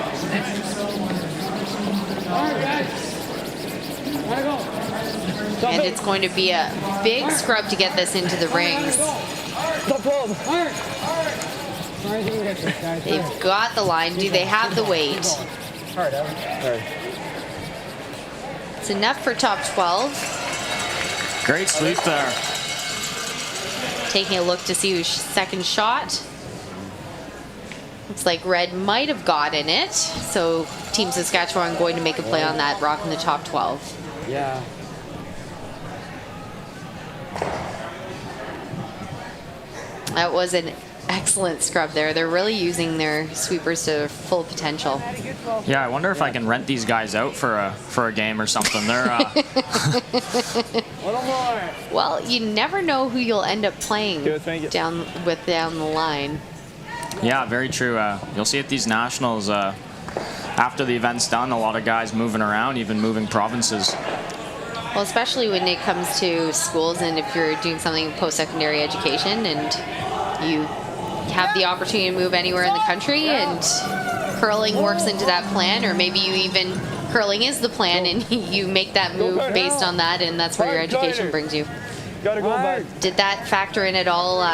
Gotta go. And it's going to be a big scrub to get this into the rings. Top 12. Hard. All right, we got this, guys. They've got the line. Do they have the weight? Hard, Evan. It's enough for top 12. Great sweep there. Taking a look to see who's second shot. Looks like red might have gotten it. So Team Saskatchewan going to make a play on that rock in the top 12. Yeah. That was an excellent scrub there. They're really using their sweepers to their full potential. Yeah, I wonder if I can rent these guys out for a game or something. They're Little more. Well, you never know who you'll end up playing down the line. yeah, very true. You'll see at these nationals after the event's done, a lot of guys moving around, even moving provinces. Well, especially when it comes to schools, and if you're doing something in post-secondary education and you have the opportunity to move anywhere in the country and curling works into that plan, or maybe you even curling is the plan and you make that move based on that, and that's where your education brings you. Gotta go back. Did that factor in at all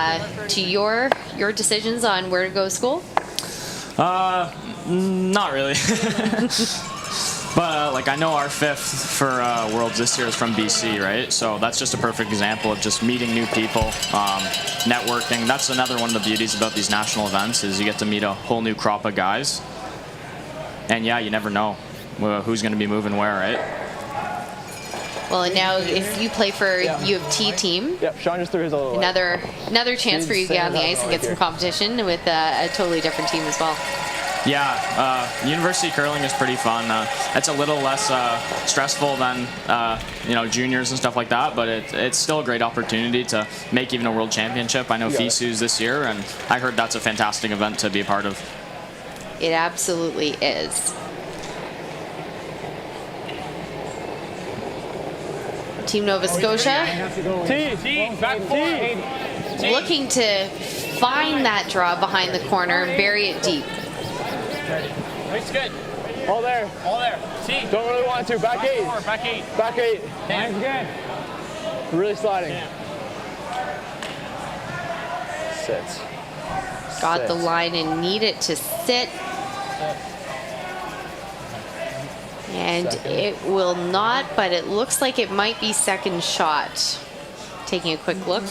to your decisions on where to go to school? Not really. But like I know our 5th for Worlds this year is from BC, right? So that's just a perfect example of just meeting new people, networking. That's another one of the beauties about these national events is you get to meet a whole new crop of guys. And yeah, you never know who's going to be moving where, right? Well, and now if you play for U of T team, Sean just threw his little another chance for you to get on the ice and get some competition with a totally different team as well. Yeah, university curling is pretty fun. It's a little less stressful than juniors and stuff like that, but it's still a great opportunity to make even a world championship. I know FISU's this year, and I heard that's a fantastic event to be a part of. It absolutely is. Team Nova Scotia Back four. looking to find that draw behind the corner and bury it deep. Nice, good. All there. All there. T. Don't really want to. Back eight. Four, back 8. Back 8. Line's good. Really sliding. Sit. Got the Sit. line and need it to sit. And it will not, but it looks like it might be second shot. Taking a quick look.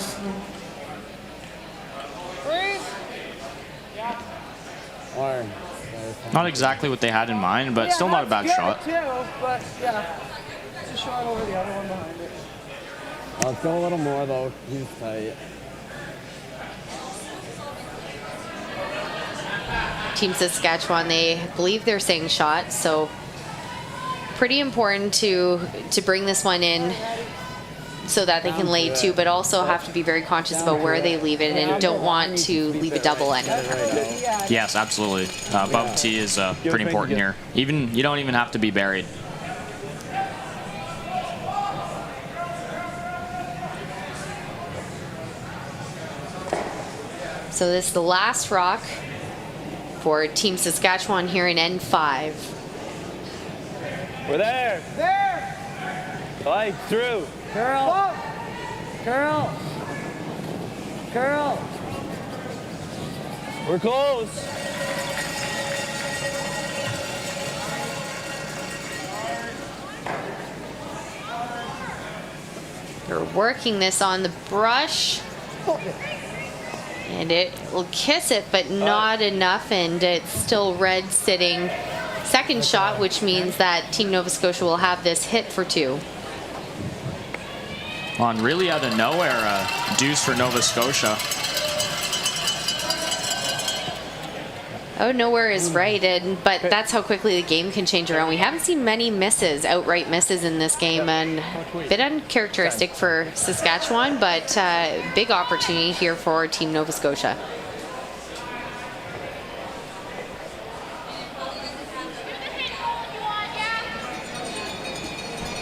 Iron. Not exactly what they had in mind, but still not a bad shot. Too, but yeah, it's a shot over the other one behind it. Let's go a little more though. He's tight. Team Saskatchewan, they believe they're saying shot, so pretty important to bring this one in so that they can lay 2, but also have to be very conscious about where they leave it and don't want to leave a double end. Yes, absolutely. Above tee is pretty important here. Even you don't even have to be buried. So this is the last rock for Team Saskatchewan here in N5. We're there. There! Like through. Curl! Curl! Curl! We're close. They're working this on the brush. And it will kiss it, but not enough, and it's still red sitting. Second shot, which means that Team Nova Scotia will have this hit for 2. On really out of nowhere, deuce for Nova Scotia. Oh, nowhere is right, but that's how quickly the game can change around. We haven't seen many misses, outright misses in this game, and a bit uncharacteristic for Saskatchewan, but big opportunity here for Team Nova Scotia.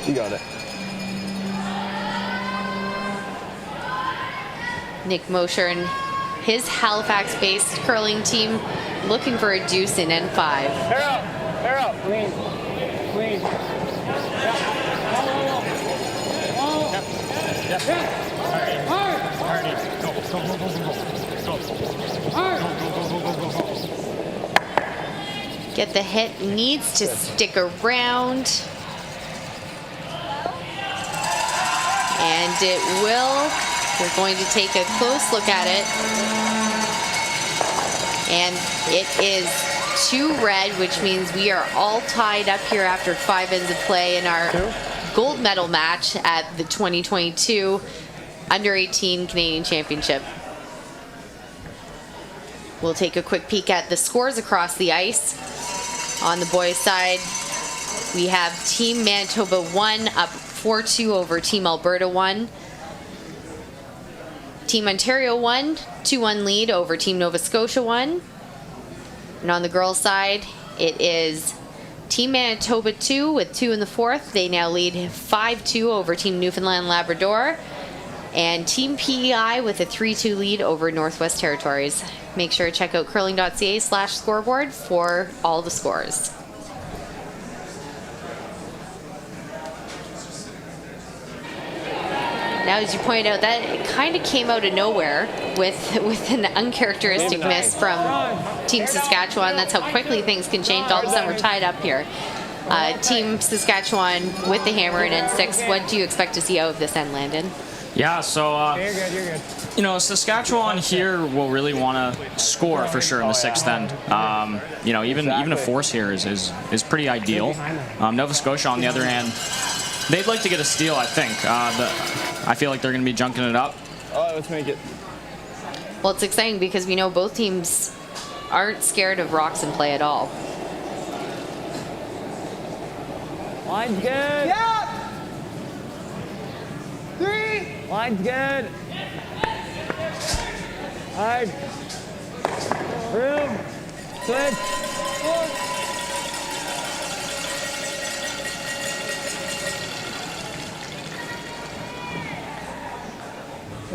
You got it. Nick Mosher and his Halifax-based curling team looking for a deuce in N5. Hair up. Hair up. Clean. Clean. Hardy. Go, go, go, go, go, go. Go. Get the hit, needs to stick around. And it will. We're going to take a close look at it. And it is 2 red, which means we are all tied up here after 5 ends of play in our gold medal match at the 2022 Under-18 Canadian Championship. We'll take a quick peek at the scores across the ice. On the boys' side, we have Team Manitoba 1 up 4-2 over Team Alberta 1. Team Ontario 1, 2-1 lead over Team Nova Scotia 1. And on the girls' side, it is Team Manitoba 2 with 2 in the 4th. They now lead 5-2 over Team Newfoundland Labrador. And Team PEI with a 3-2 lead over Northwest Territories. Make sure to check out curling.ca/scoreboard for all the scores. Now, as you pointed out, that it kind of came out of nowhere with an uncharacteristic miss from Team Saskatchewan. That's how quickly things can change. All of a sudden, we're tied up here. Team Saskatchewan with the hammer in N6. What do you expect to see out of this end, Landon? Yeah, so You're good. you know, Saskatchewan here will really want to score for sure in the 6th end. You know, even a force here is pretty ideal. Nova Scotia, on the other hand, they'd like to get a steal, I think. I feel like they're going to be junking it up. Let's make it. Well, it's exciting because we know both teams aren't scared of rocks in play at all. Line's good. Yeah! 3! Line's good. Hard. Room. Switch.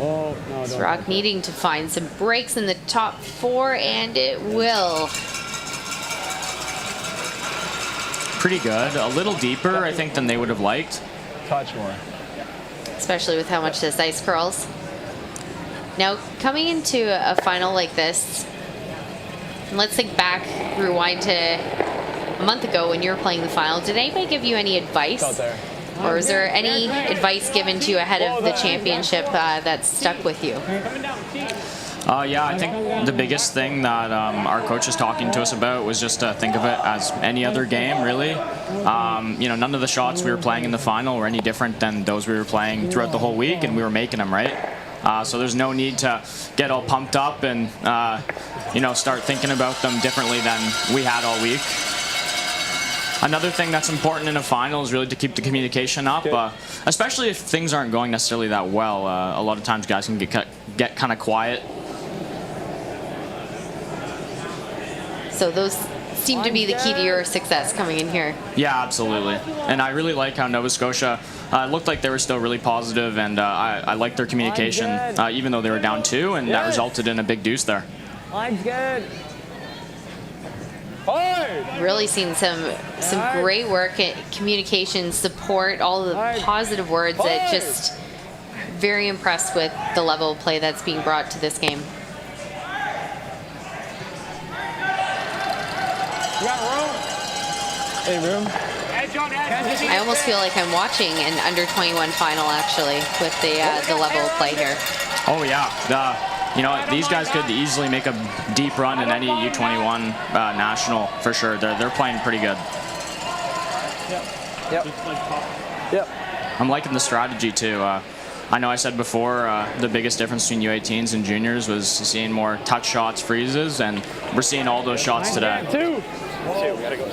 Oh, no, don't. Rock needing to find some breaks in the top 4, and it will. Pretty good. A little deeper, I think, than they would have liked. Touch more. Especially with how much this ice curls. Now, coming into a final like this, let's think back, rewind to a month ago when you were playing the final. Did anybody give you any advice? Out there. Or is there any advice given to you ahead of the championship that stuck with you? Yeah, I think the biggest thing that our coach was talking to us about was just to think of it as any other game, really. You know, none of the shots we were playing in the final were any different than those we were playing throughout the whole week, and we were making them, right? So there's no need to get all pumped up and, you know, start thinking about them differently than we had all week. Another thing that's important in a final is really to keep the communication up, especially if things aren't going necessarily that well. A lot of times guys can get kind of quiet. So those seem to be the key to your success coming in here. Yeah, absolutely. And I really like how Nova Scotia looked like they were still really positive, and I liked their communication, even though they were down 2, and that resulted in a big deuce there. Line's good. Hard. Really seen some great work at communication, support, all the positive words. That just very impressed with the level of play that's being brought to this game. You got room? Any room? I almost feel like I'm watching an under-21 final, actually, with the level of play here. Oh yeah, you know, these guys could easily make a deep run in any U21 national for sure. They're playing pretty good. Yep. I'm liking the strategy too. I know I said before the biggest difference between U18s and juniors was seeing more touch shots, freezes, and we're seeing all those shots today. 2. We gotta go.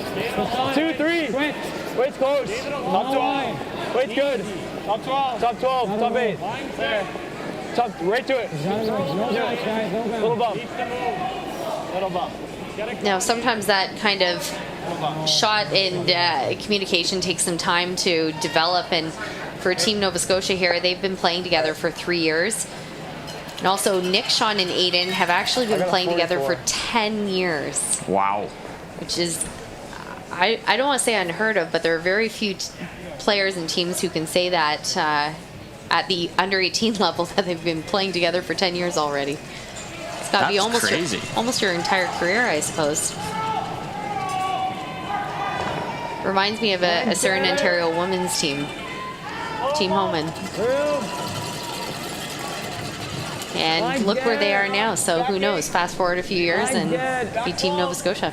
2, 3. Wait's close. Top 12. Wait's good. Top 12. Top 12. Top 8. Top, right to it. Little bump. Little bump. Now, sometimes that kind of shot and communication takes some time to develop, and for Team Nova Scotia here, they've been playing together for 3 years. And also, Nick, Sean, and Aiden have actually been playing together for 10 years. Wow. Which is, I don't want to say unheard of, but there are very few players and teams who can say that at the under-18 level, that they've been playing together for 10 years already. It's got to be almost your entire career, I suppose. Reminds me of a certain Ontario women's team, Team Homan. And look where they are now, so who knows, fast forward a few years and be Team Nova Scotia.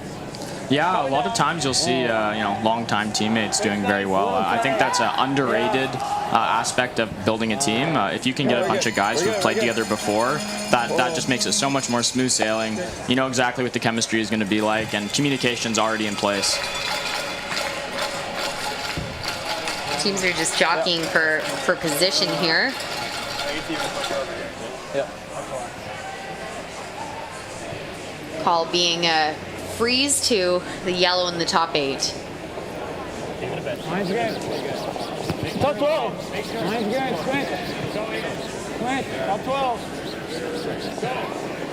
Yeah, a lot of times you'll see, you know, longtime teammates doing very well. I think that's an underrated aspect of building a team. If you can get a bunch of guys who've played together before, that just makes it so much more smooth sailing. You know exactly what the chemistry is going to be like, and communication's already in place. Teams are just jockeying for position here. Call being a freeze to the yellow in the top 8. Mine's good. Top 12. Mine's good. Quit. Top 12.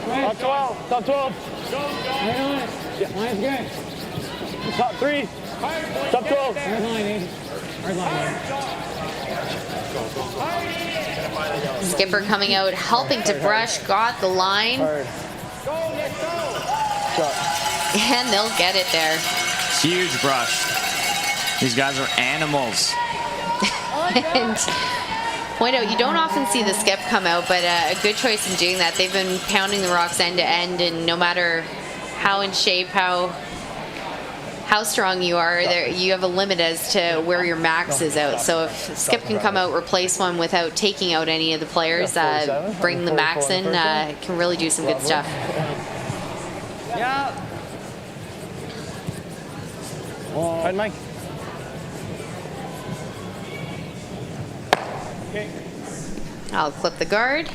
Top 12. Top 12. Right on it. Mine's good. Top 3. Top 12. Hard line, Aiden. Hard line, Skipper coming out, helping to brush, got the line. Hard. Shot. And they'll get it there. Huge brush. These guys are animals. And point out, you don't often see the skip come out, but a good choice in doing that. They've been pounding the rocks end to end, and no matter how in shape, how strong you are, you have a limit as to where your max is out. So if Skip can come out, replace one without taking out any of the players, bring the max in, can really do some good stuff. Yeah. All right, Mike. Okay. I'll clip the guard.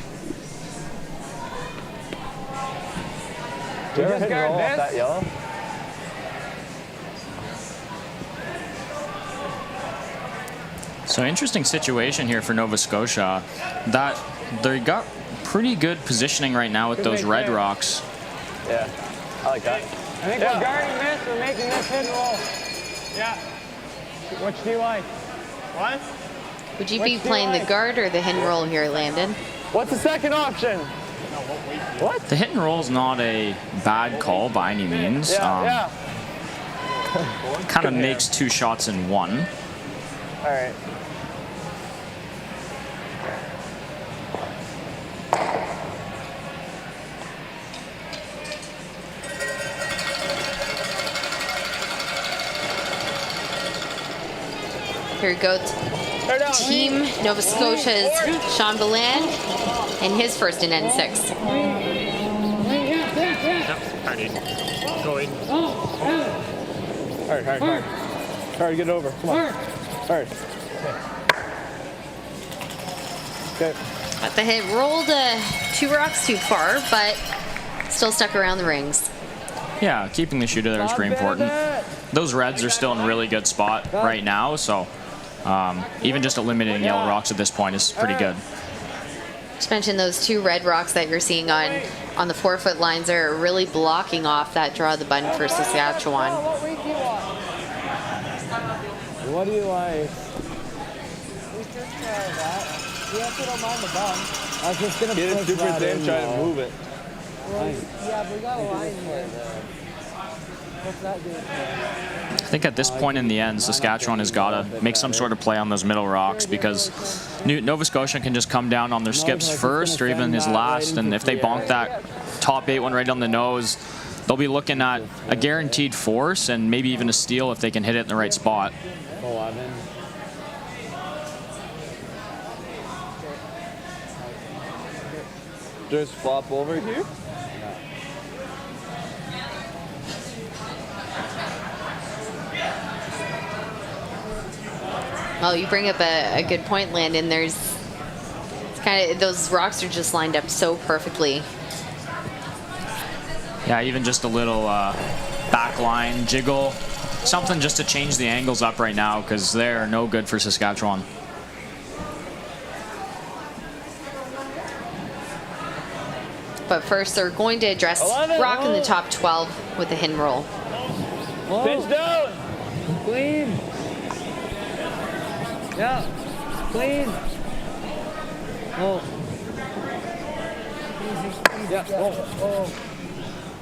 Did you just guard this? That yellow? So interesting situation here for Nova Scotia. That they got pretty good positioning right now with those red rocks. Yeah, I like that. I think we're guarding this. We're making this hit and roll. Yeah. Which do you like? What? Would you be playing the guard or the hit and roll here, Landon? What's the second option? What? The hit and roll is not a bad call by any means. Yeah. Kind of makes 2 shots in one. All right. Here we go. Team Nova Scotia's Sean Beland and his first in N6. Going. Hard. Hard, get it over. Come on. Hard. Okay. But the hit rolled 2 rocks too far, but still stuck around the rings. Yeah, keeping the shooter there is pretty important. Those reds are still in a really good spot right now, so even just eliminating yellow rocks at this point is pretty good. Just mentioned those 2 red rocks that you're seeing on the 4-foot lines are really blocking off that draw of the button for Saskatchewan. What do you like? We took care of that. We also don't mind the bum. I was just gonna get it super thin, try to move it. Well, yeah, but we got a line here. What's that doing? I think at this point in the end, Saskatchewan has got to make some sort of play on those middle rocks because Nova Scotia can just come down on their skips first or even his last, and if they bonk that top 8 one right on the nose, they'll be looking at a guaranteed force and maybe even a steal if they can hit it in the right spot. 11. Just flop over here. Well, you bring up a good point, Landon. There's kind of those rocks are just lined up so perfectly. Yeah, even just a little back line jiggle, something just to change the angles up right now because they're no good for Saskatchewan. But first, they're going to address 11. rock in the top 12 with the hit and roll. Pitch down. Clean. Yeah. Clean. Oh. Yeah. Oh.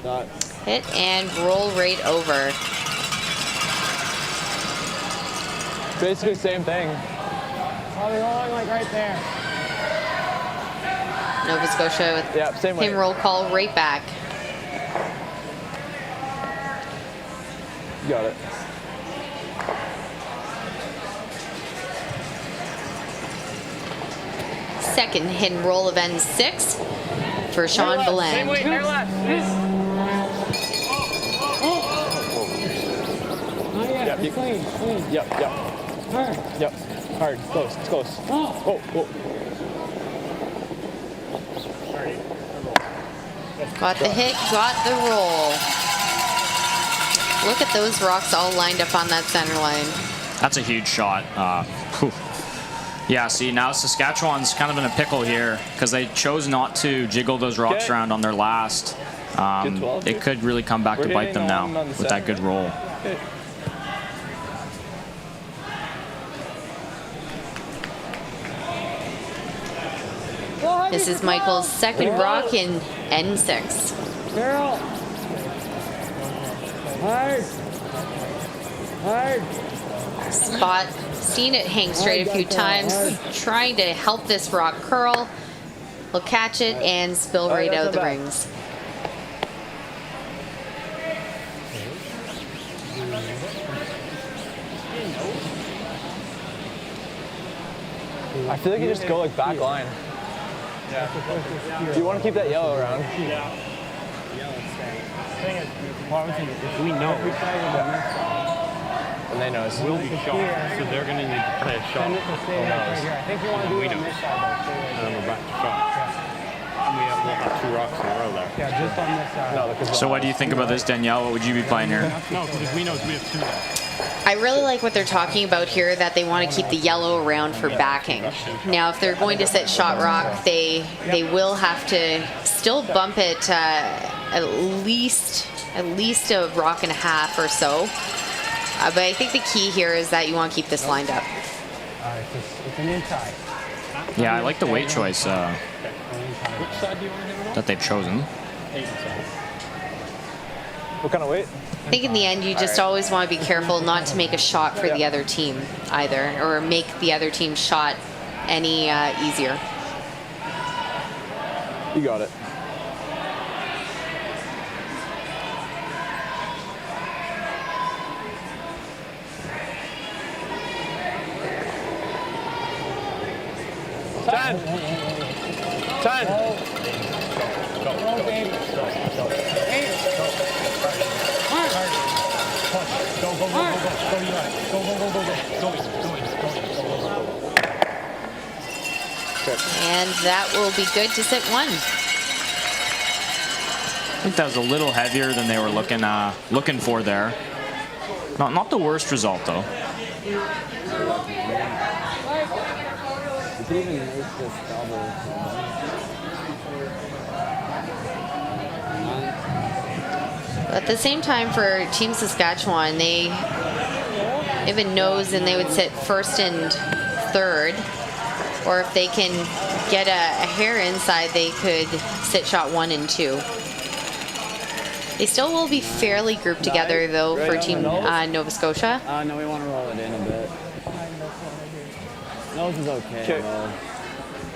Not. Hit and roll right over. Basically same thing. Probably rolling like right there. Nova Scotia with Yeah, same way. hit and roll call right back. Got it. Second hit and roll of N6 for Sean Same Beland. way, hair left. Not yet. Yep, It's clean. Yep. Hard. Yep. Hard. Close. It's close. Oh. Oh. Got the hit, got the roll. Look at those rocks all lined up on that center line. That's a huge shot. Yeah, see, now Saskatchewan's kind of in a pickle here because they chose not to jiggle those rocks Okay. around on their last. It could really come back to bite them now with that good roll. Okay. This is Michael's second rock in N6. Carol. Hard. Spot, seen it hang straight a few times, trying to help this rock curl. Will catch it and spill right out the rings. I feel like you just go like back line. Yeah. Do you want to keep that yellow around? Yeah. If we know, And they know it's we'll be shot, so they're going to need to play a shot. Send it to stay right here. I think you want to do it on this side though. Stay right And then we're back to shot. We'll have 2 rocks in a row there. here. Yeah, just on this side. no, because So what do you think about this, Danielle? What would you be playing here? No, because if we know we have 2 there. I really like what they're talking about here, that they want to keep the yellow around for backing. Now, if they're going to set shot rock, they will have to still bump it at least a rock and a half or so. But I think the key here is that you want to keep this lined up. It's an inside. Yeah, I like the weight choice Which side do you want to hit it on? that they've chosen. What kind of weight? I think in the end, you just always want to be careful not to make a shot for the other team either, or make the other team's shot any easier. You got it. Ten. And that will be good to sit one. I think that was a little heavier than they were looking for there. Not the worst result though. At the same time, for Team Saskatchewan, they even knows, and they would sit first and third. Or if they can get a hair inside, they could sit shot 1 and 2. They still will be fairly grouped together, though, for Team Nova Scotia. No, we want to roll it in a bit. Nose is okay.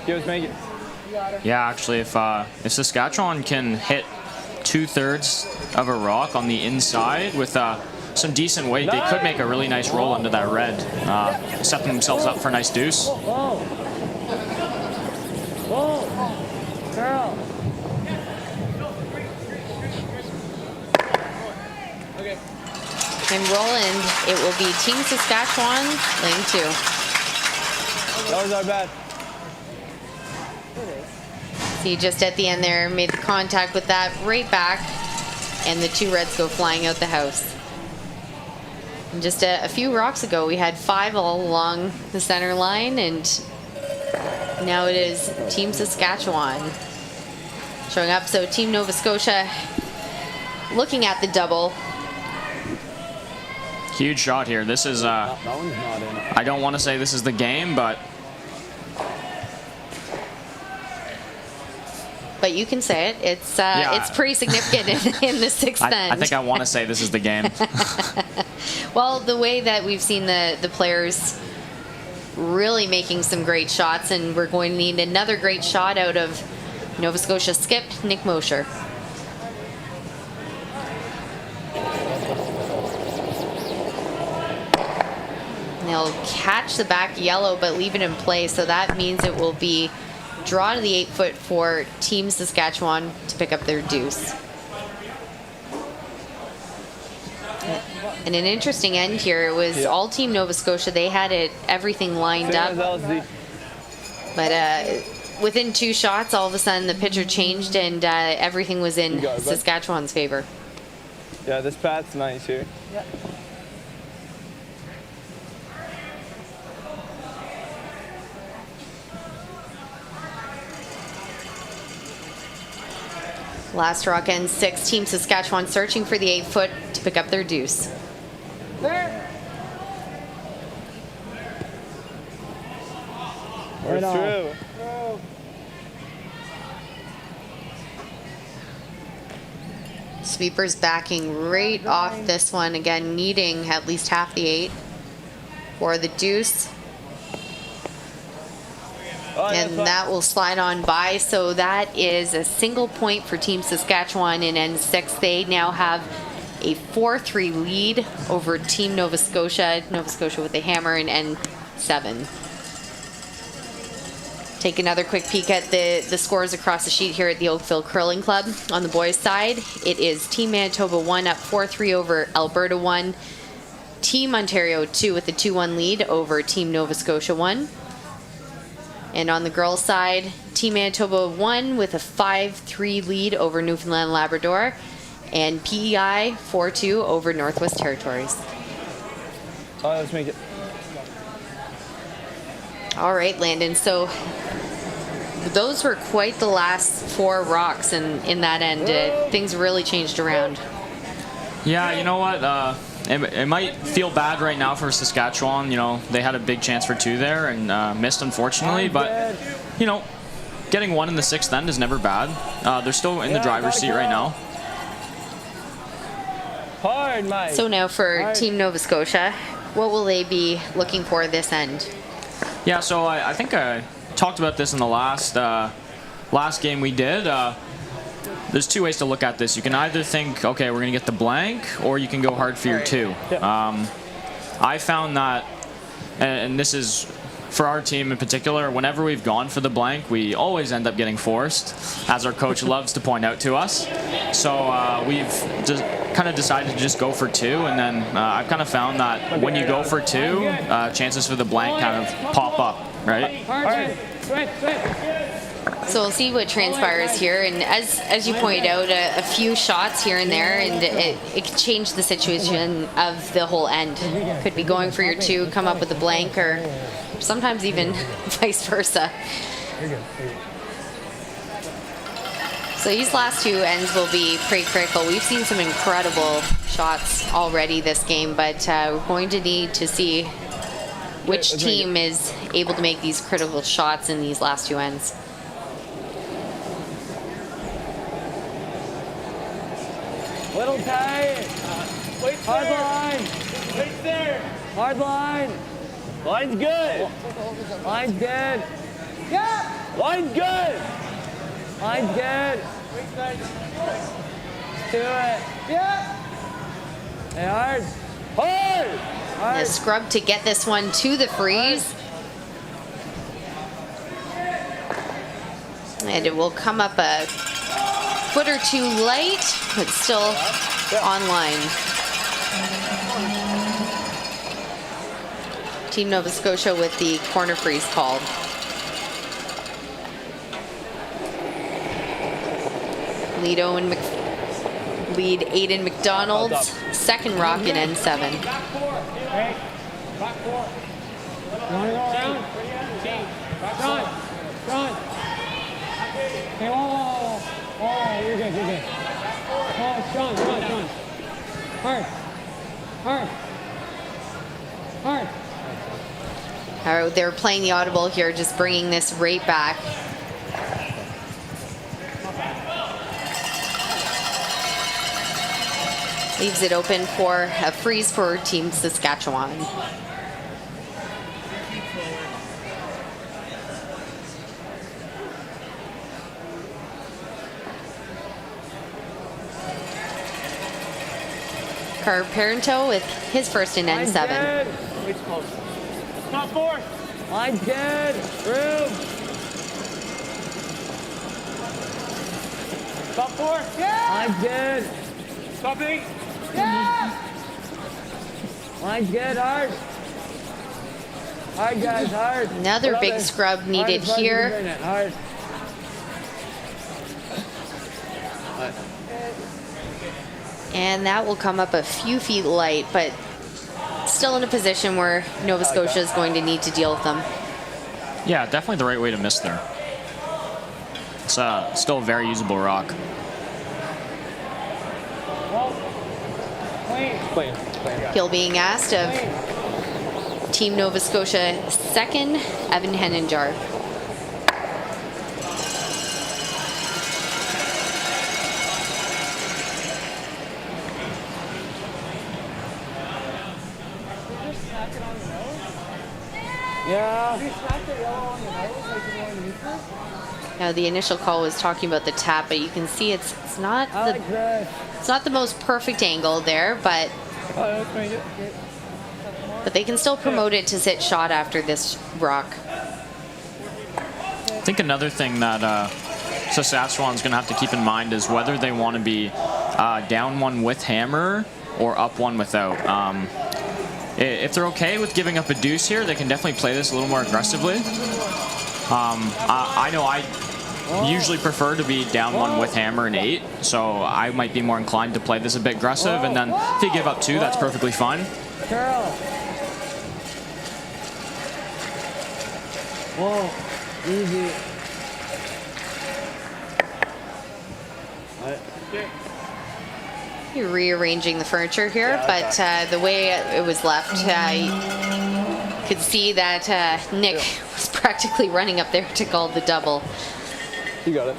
Give us, make it. Yeah, actually, if Saskatchewan can hit 2/3 of a rock on the inside with some decent weight, they could make a really nice roll under that red, setting themselves up for a nice deuce. Girl. And Roland, it will be Team Saskatchewan, lane 2. That was our bad. See, just at the end there, made the contact with that right back, and the 2 reds go flying out the house. And just a few rocks ago, we had 5 all along the center line, and now it is Team Saskatchewan showing up. So Team Nova Scotia looking at the double. Huge shot here. This is, That one's not in. I don't want to say this is the game, but you can say it. It's it's pretty significant in the 6th end. I think I want to say this is the game. Well, the way that we've seen the players really making some great shots, and we're going to need another great shot out of Nova Scotia skip, Nick Mosher. They'll catch the back yellow but leave it in play, so that means it will be draw to the 8-foot for Team Saskatchewan to pick up their deuce. And an interesting end here. It was all Team Nova Scotia. They had everything lined up. But within 2 shots, all of a sudden the pitcher changed, and everything was in Saskatchewan's favor. Yeah, this pat's nice here. Yeah. Last rock ends 6. Team Saskatchewan searching for the 8-foot to pick up their deuce. There. We're through. Oh. Sweepers backing right off this one. Again, needing at least half the 8 for the deuce. And that will slide on by. So that is a single point for Team Saskatchewan in N6. They now have a 4-3 lead over Team Nova Scotia. Nova Scotia with a hammer in N7. Take another quick peek at the scores across the sheet here at the Oakville Curling Club. On the boys' side, it is Team Manitoba 1 up 4-3 over Alberta 1. Team Ontario 2 with a 2-1 lead over Team Nova Scotia 1. And on the girls' side, Team Manitoba 1 with a 5-3 lead over Newfoundland Labrador, and PEI 4-2 over Northwest Territories. Let's make it. All right, Landon. So those were quite the last 4 rocks in that end. Things really changed around. Yeah, you know what? It might feel bad right now for Saskatchewan. You know, they had a big chance for 2 there and missed, unfortunately. But, you know, getting 1 in the 6th end is never bad. They're still in the driver's seat right now. Hard, Mike. So now for Team Nova Scotia, what will they be looking for this end? Yeah, so I think I talked about this in the last game we did. There's 2 ways to look at this. You can either think, okay, we're going to get the blank, or you can go hard for your 2. I found that, and this is for our team in particular, whenever we've gone for the blank, we always end up getting forced, as our coach loves to point out to us. So we've just kind of decided to just go for 2, and then I've kind of found that when you go for 2, chances for the blank kind of pop up, right? So we'll see what transpires here, and as you pointed out, a few shots here and there, and it could change the situation of the whole end. Could be going for your 2, come up with a blank, or sometimes even vice versa. So these last 2 ends will be pretty critical. We've seen some incredible shots already this game, but we're going to need to see which team is able to make these critical shots in these last 2 ends. Little tight. Hard line. Right there. Hard line. Line's good. Line's good. Yeah. Line's good. Line's good. Let's do it. Yeah. Hey, hard. Hard. Hard. A scrub to get this one to the freeze. And it will come up a foot or 2 light, but still online. Team Nova Scotia with the corner freeze called. Lead Aiden McDonald's second rock in N7. Back 4. Right. Back 4. Down. Back on. John. Okay, whoa. Oh, you're good, you're good. Oh, John. Hard. All right, they're playing the audible here, just bringing this right back. Leaves it open for a freeze for Team Saskatchewan. Carpento with his first in N7. Top 4. Line's good. Room. Top 4. Line's good. Top 8. Yeah. Line's good. Hard. Hard, guys. Hard. Another big scrub needed here. Hard. And that will come up a few feet light, but still in a position where Nova Scotia is going to need to deal with them. Yeah, definitely the right way to miss there. It's still a very usable rock. Clean. He'll being asked of Team Nova Scotia second, Evan Henninger. Yeah. Now the initial call was talking about the tap, but you can see it's not the most perfect angle there, but they can still promote it to sit shot after this rock. I think another thing that Saskatchewan's going to have to keep in mind is whether they want to be down 1 with hammer or up 1 without. If they're okay with giving up a deuce here, they can definitely play this a little more aggressively. I know I usually prefer to be down 1 with hammer and 8, so I might be more inclined to play this a bit aggressive, and then if you give up 2, that's perfectly fine. Carol. Whoa, easy. You're rearranging the furniture here, but the way it was left, you could see that Nick was practically running up there to call the double. You got it.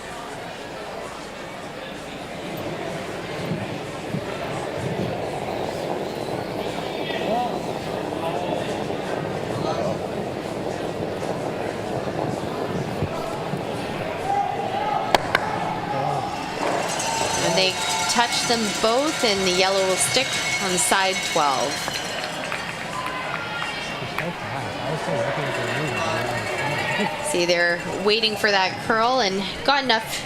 And they touch them both, and the yellow will stick on side 12. See, they're waiting for that curl and got enough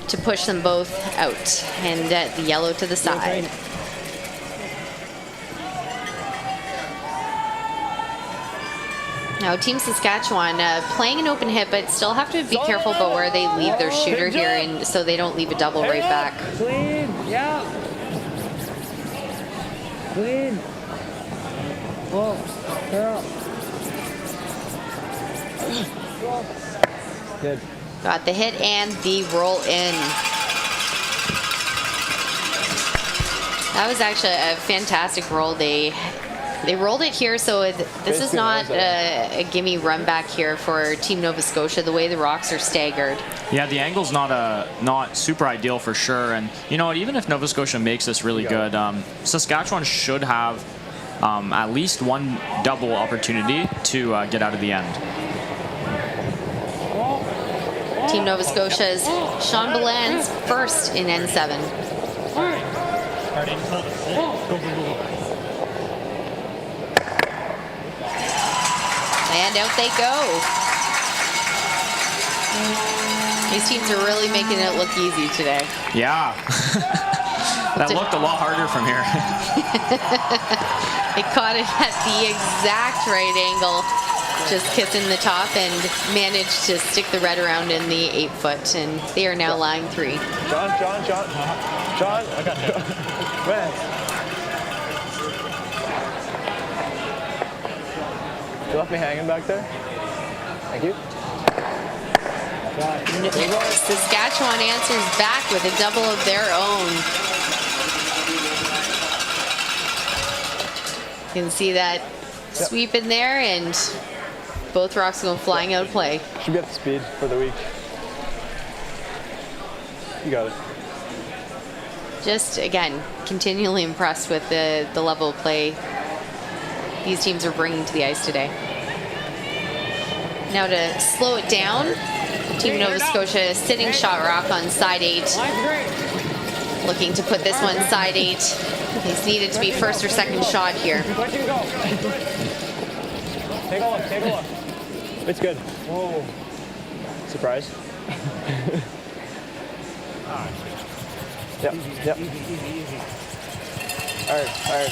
to push them both out, and the yellow to the side. Now, Team Saskatchewan playing an open hit, but still have to be careful about where they leave their shooter here, and so they don't leave a double right back. Clean, yeah. Clean. Oh, girl. Good. Got the hit and the roll in. That was actually a fantastic roll. They rolled it here, so this is not a gimme run back here for Team Nova Scotia, the way the rocks are staggered. Yeah, the angle's not super ideal for sure. And you know what, even if Nova Scotia makes this really good, Saskatchewan should have at least one double opportunity to get out of the end. Team Nova Scotia's Sean Balan's first in N7. And out they go. These teams are really making it look easy today. Yeah. That looked a lot harder from here. They caught it at the exact right angle, just kissing the top, and managed to stick the red around in the 8-foot, and they are now line 3. John. I got it. Man. You left me hanging back there. Thank you. Saskatchewan answers back with a double of their own. You can see that sweep in there, and both rocks going flying out of play. Should be at the speed for the week. You got it. Just, again, continually impressed with the level of play these teams are bringing to the ice today. Now to slow it down, Team Nova Scotia sitting shot rock on side 8. Looking to put this one side 8. It's needed to be first or second shot here. Take a look. It's good. Whoa. Surprise. Yep. All right.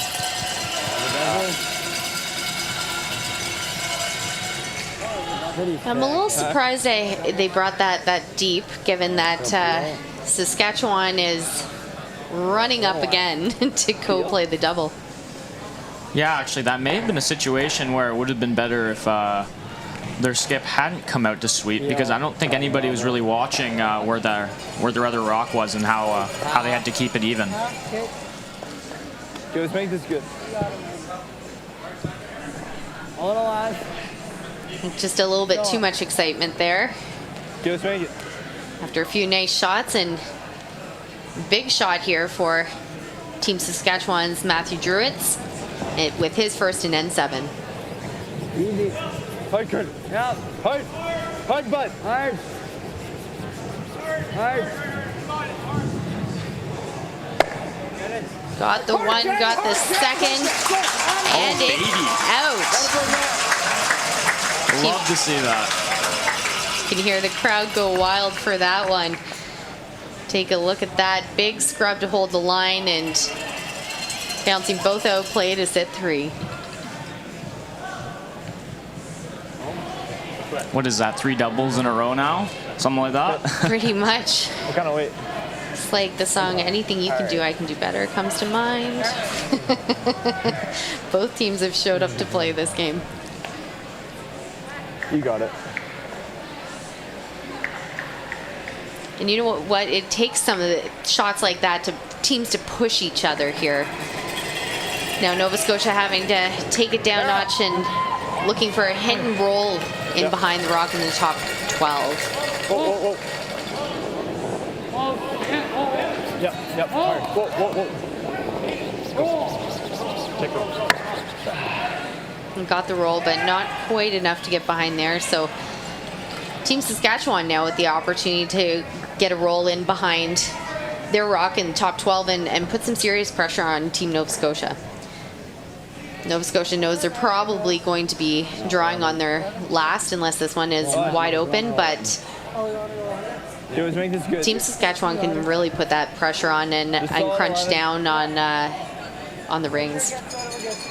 I'm a little surprised they brought that deep, given that Saskatchewan is running up again to go play the double. Yeah, actually, that may have been a situation where it would have been better if their skip hadn't come out to sweep, because I don't think anybody was really watching where their other rock was and how they had to keep it even. Okay, let's make this good. A little less. Just a little bit too much excitement there. Okay, let's make it. After a few nice shots, and big shot here for Team Saskatchewan's Matthew Druitz with his first in N7. Easy. Hard, Kurt. Yep. Hard, bud. Hard. Got the one, got the second, and it's out. Love to see that. You can hear the crowd go wild for that one. Take a look at that big scrub to hold the line, and bouncing both out play to sit 3. What is that, 3 doubles in a row now? Something like that? Pretty much. What kind of weight? It's like the song, anything you can do, I can do better, comes to mind. Both teams have showed up to play this game. You got it. And you know what? It takes some of the shots like that to teams to push each other here. Now Nova Scotia having to take it down a notch and looking for a hit and roll in behind the rock in the top 12. Whoa. Yep. Hard. Whoa. Take roll. Got the roll, but not quite enough to get behind there. So Team Saskatchewan now with the opportunity to get a roll in behind their rock in the top 12 and put some serious pressure on Team Nova Scotia. Nova Scotia knows they're probably going to be drawing on their last unless this one is wide open, but Make this good. Team Saskatchewan can really put that pressure on and crunch down on the rings.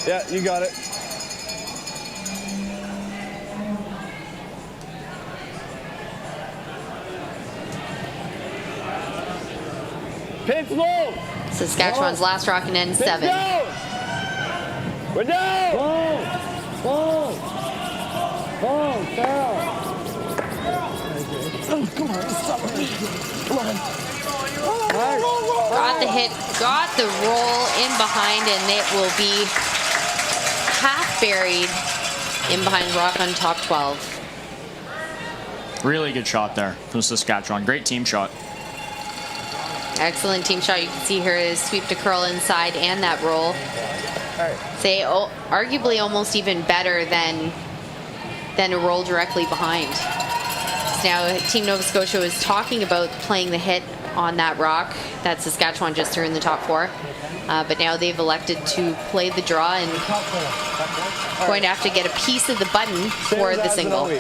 Yeah, you got it. Pinch low. Saskatchewan's last rock in N7. We're down. Ball, Carol. Got the hit, got the roll in behind, and it will be half buried in behind rock on top 12. Really good shot there from Saskatchewan. Great team shot. Excellent team shot. You can see here is sweep to curl inside and that roll. Say arguably almost even better than a roll directly behind. So now Team Nova Scotia was talking about playing the hit on that rock that Saskatchewan just threw in the top 4. But now they've elected to play the draw and going to have to get a piece of the button for the single.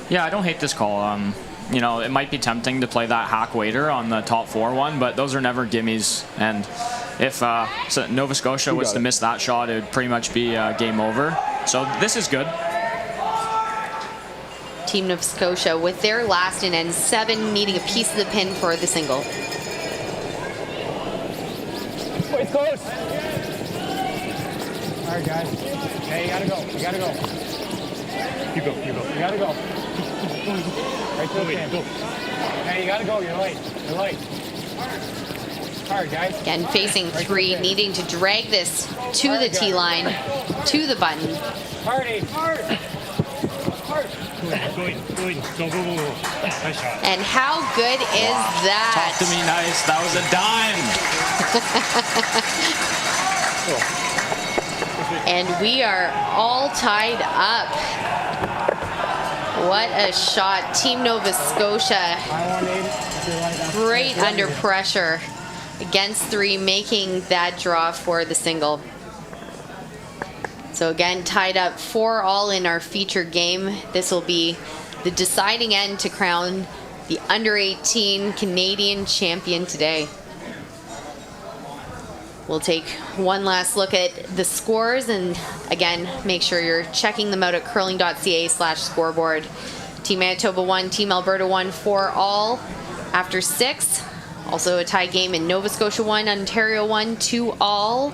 Yeah, I don't hate this call. You know, it might be tempting to play that hack waiter on the top 4 one, but those are never gimmies. And if so Nova Scotia was to miss that shot, it would pretty much be game over. So this is good. Team Nova Scotia with their last in N7 needing a piece of the pin for the single. It's close. All right, guys. Hey, you gotta go. You go. You gotta go. Right to the pin. Hey, you gotta go. You're late. Hard, guys. Again, facing 3, needing to drag this to the tee line, to the button. Hard. Go. Nice shot. And how good is that? Talk to me nice. That was a dime. And we are all tied up. What a shot. Team Nova Scotia, great under pressure against 3, making that draw for the single. So again, tied up 4-all in our featured game. This will be the deciding end to crown the Under-18 Canadian champion today. We'll take one last look at the scores, and again, make sure you're checking them out at curling.ca/scoreboard. Team Manitoba won, Team Alberta won 4-all after 6. Also a tie game in Nova Scotia won, Ontario won 2-all.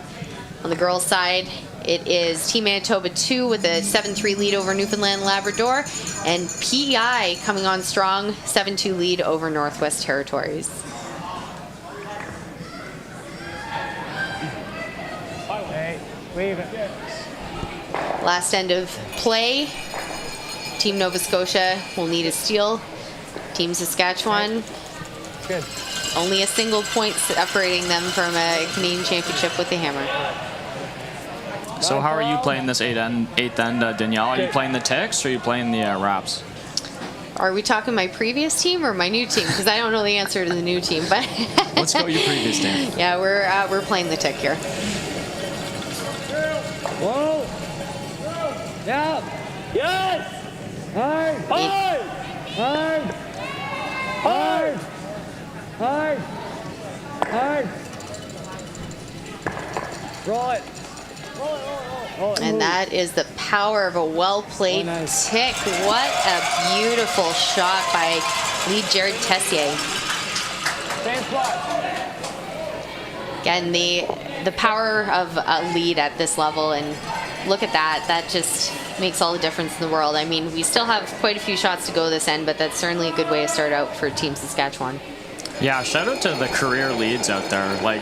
On the girls' side, it is Team Manitoba 2 with a 7-3 lead over Newfoundland and Labrador, and PEI coming on strong, 7-2 lead over Northwest Territories. Leave it. Last end of play. Team Nova Scotia will need a steal. Team Saskatchewan, Good. only a single point separating them from a Canadian championship with the hammer. So how are you playing this eighth end, Danielle? Are you playing the Tex or are you playing the Raps? Are we talking my previous team or my new team? Because I don't know the answer to the new team. But Let's go your previous team. yeah, we're playing the Tech here. Whoa. Yeah. Yes. Hard. Roll it. And that is the power of a well-played tick. What a beautiful shot by lead Jared Tessier. Same spot. Again, the power of a lead at this level, and look at that. That just makes all the difference in the world. I mean, we still have quite a few shots to go this end, but that's certainly a good way to start out for Team Saskatchewan. Yeah, shout out to the career leads out there. Like,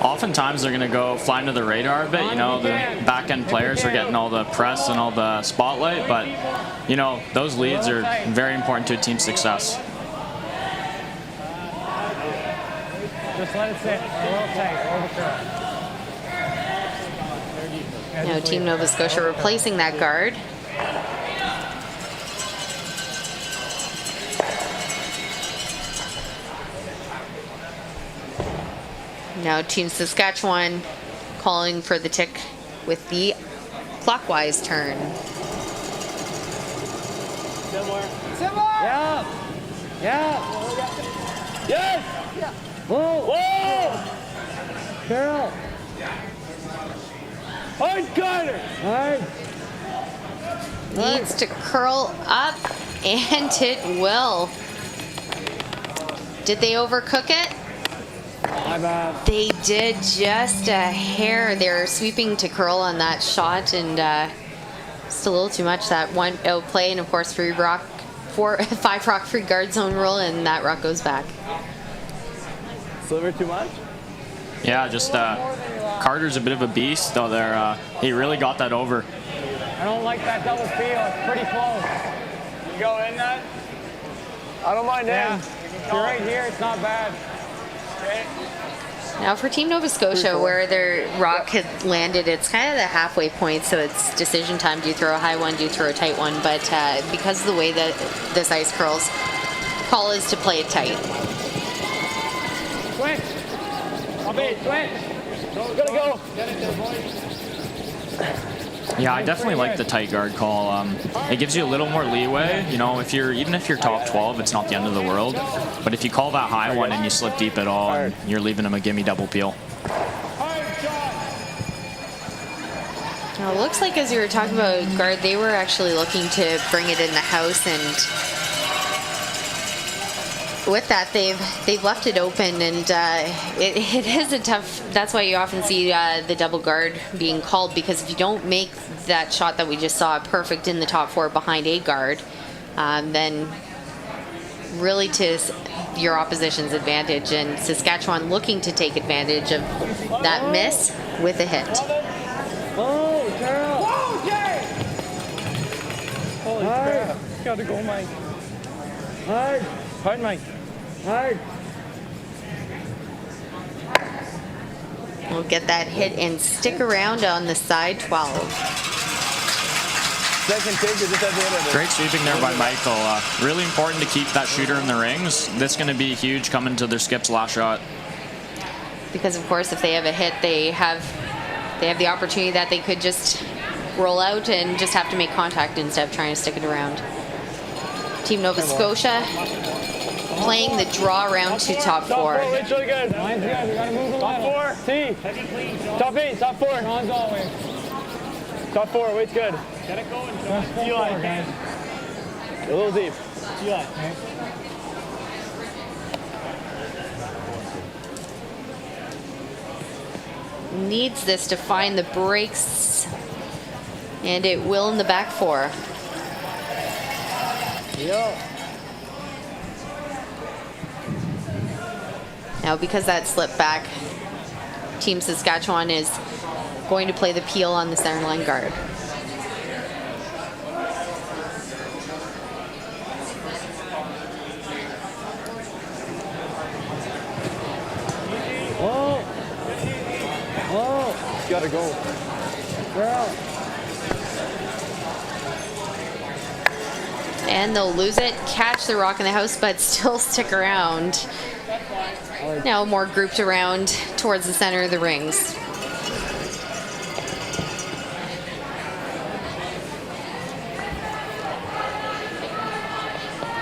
oftentimes they're going to go fly under the radar a bit. You know, the back-end players are getting all the press and all the spotlight, but, you know, those leads are very important to a team's success. Just let it sit. A little tight. Over curl. Now Team Nova Scotia replacing that guard. Now Team Saskatchewan calling for the tick with the clockwise turn. Yeah. Yeah. Yes! Whoa. Whoa! Carol. Hard Carter! Hard. Needs to curl up, and it will. Did they overcook it? My bad. They did just a hair. They're sweeping to curl on that shot, and just a little too much. That one outplay, and of course, 5 rock free guard zone rule, and that rock goes back. Sliver too much? Yeah, just Carter's a bit of a beast, though. There, he really got that over. I don't like that double field. It's pretty close. You go in that? I don't mind Yeah. in. If you're right here, it's not bad. Now for Team Nova Scotia, where their rock had landed, it's kind of the halfway point, so it's decision time. Do you throw a high one? Do you throw a tight one? But because of the way that this ice curls, call is to play it tight. Switch. Switch. Gotta go. Get it there, boys. Yeah, I definitely like the tight guard call. It gives you a little more leeway. You know, even if you're top 12, it's not the end of the world. But if you call that high one and you slip deep at all, and you're leaving them a gimme double peel. Now it looks like as you were talking about guard, they were actually looking to bring it in the house, and with that they've left it open, and it is a tough. That's why you often see the double guard being called, because if you don't make that shot that we just saw perfect in the top 4 behind a guard, then really to your opposition's advantage, and Saskatchewan looking to take advantage of that miss with a hit. Oh, Carol. Whoa, Jay! Holy crap. Gotta go, Mike. Hard. Hard, Mike. Hard. We'll get that hit and stick around on the side 12. Second take, or just at the end of it? Great sweeping there by Michael. Really important to keep that shooter in the rings. This is going to be huge coming to their skip's last shot. Because of course, if they have a hit, they have the opportunity that they could just roll out and just have to make contact instead of trying to stick it around. Team Nova Scotia playing the draw round to top 4. It's really good. Mine's good. We gotta move a Top little. 4. T. Top 8. Top 4. Sean's always. Top 4. Weight's good. Get it going, Sean. Feel like, guys. A little deep. Feel like, okay? Needs this to find the breaks, and it will in the back 4. Yeah. Now because that slipped back, Team Saskatchewan is going to play the peel on the center line guard. Oh. Oh. Gotta go. Carol. And they'll lose it, catch the rock in the house, but still stick around. Now more grouped around towards the center of the rings.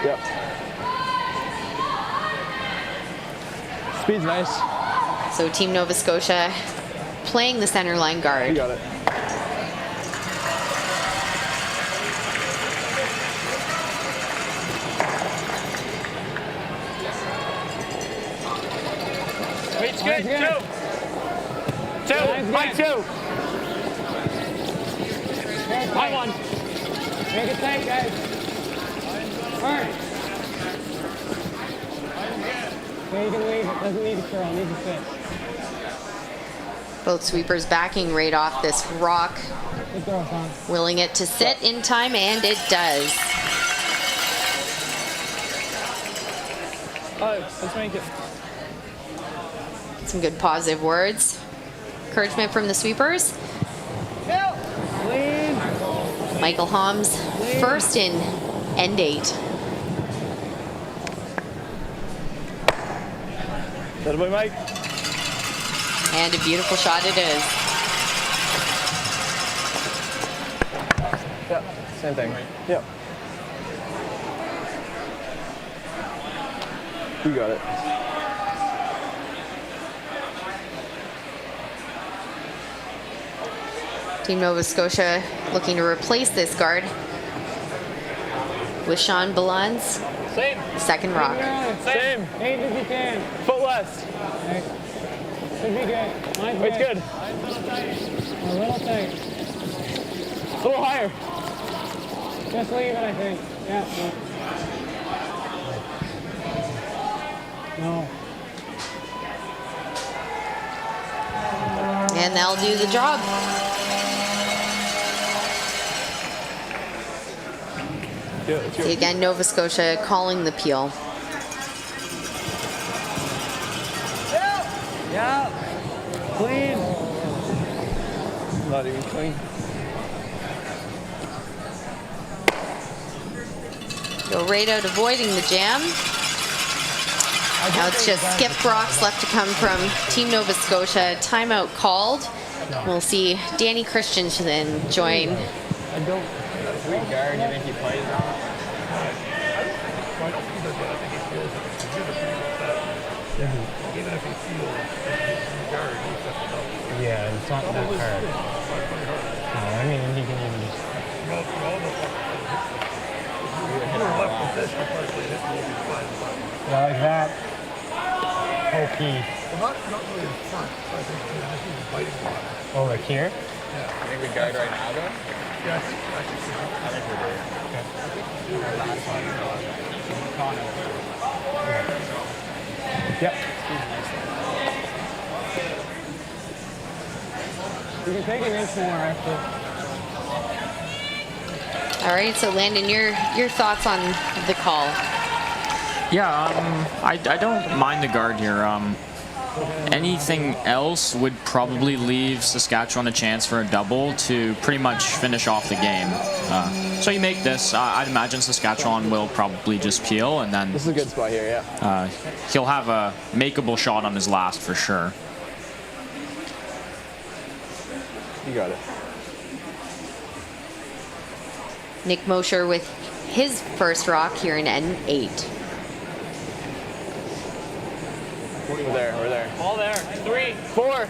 Yep. Speed's nice. So Team Nova Scotia playing the center line You guard. got it. Weight's good. 2. Mike 2. tight. One. Make it tight, guys. Hard. Okay, you can leave. It doesn't need to curl. It needs to sit. Both sweepers backing right off this rock, Good throw, Sean. willing it to sit in time, and it does. All right, let's make it. Some good positive words. Encouragement from the sweepers. Clean. Michael Holmes first in end 8. That boy, Mike. And a beautiful shot it is. Yeah, same thing. Yeah. You got it. Team Nova Scotia looking to replace this guard with Sean Balans, Same. second rock. Same. 8 if you can. Foot less. Okay. Should be good. Mine's It's good. A little tight. A little higher. Just leave it, I think. Yeah. No. And that'll do the job. Yeah, it's See good. again, Nova Scotia calling the peel. Yeah. Clean. Not even clean. Go right out avoiding the jam. Now it's just skip rocks left to come from Team Nova Scotia. Timeout called. We'll see Danny Christensen join. I don't. Sweet guard, you think he plays now? Yeah, it's not that hard. No, I mean, he can even just... Yeah, like that. OP. Oh, like here? I think we guard right now, though? Yes. I think we do. Yep. You can take an inch more after. All right, so Landon, your thoughts on the call? Yeah, I don't mind the guard here. Anything else would probably leave Saskatchewan a chance for a double to pretty much finish off the game. So you make this, I'd imagine Saskatchewan will probably just peel, and then This is a good spot here, yeah. he'll have a makeable shot on his last for sure. You got it. Nick Mosher with his first rock here in N8. We're there, we're there. All there. 3. 4.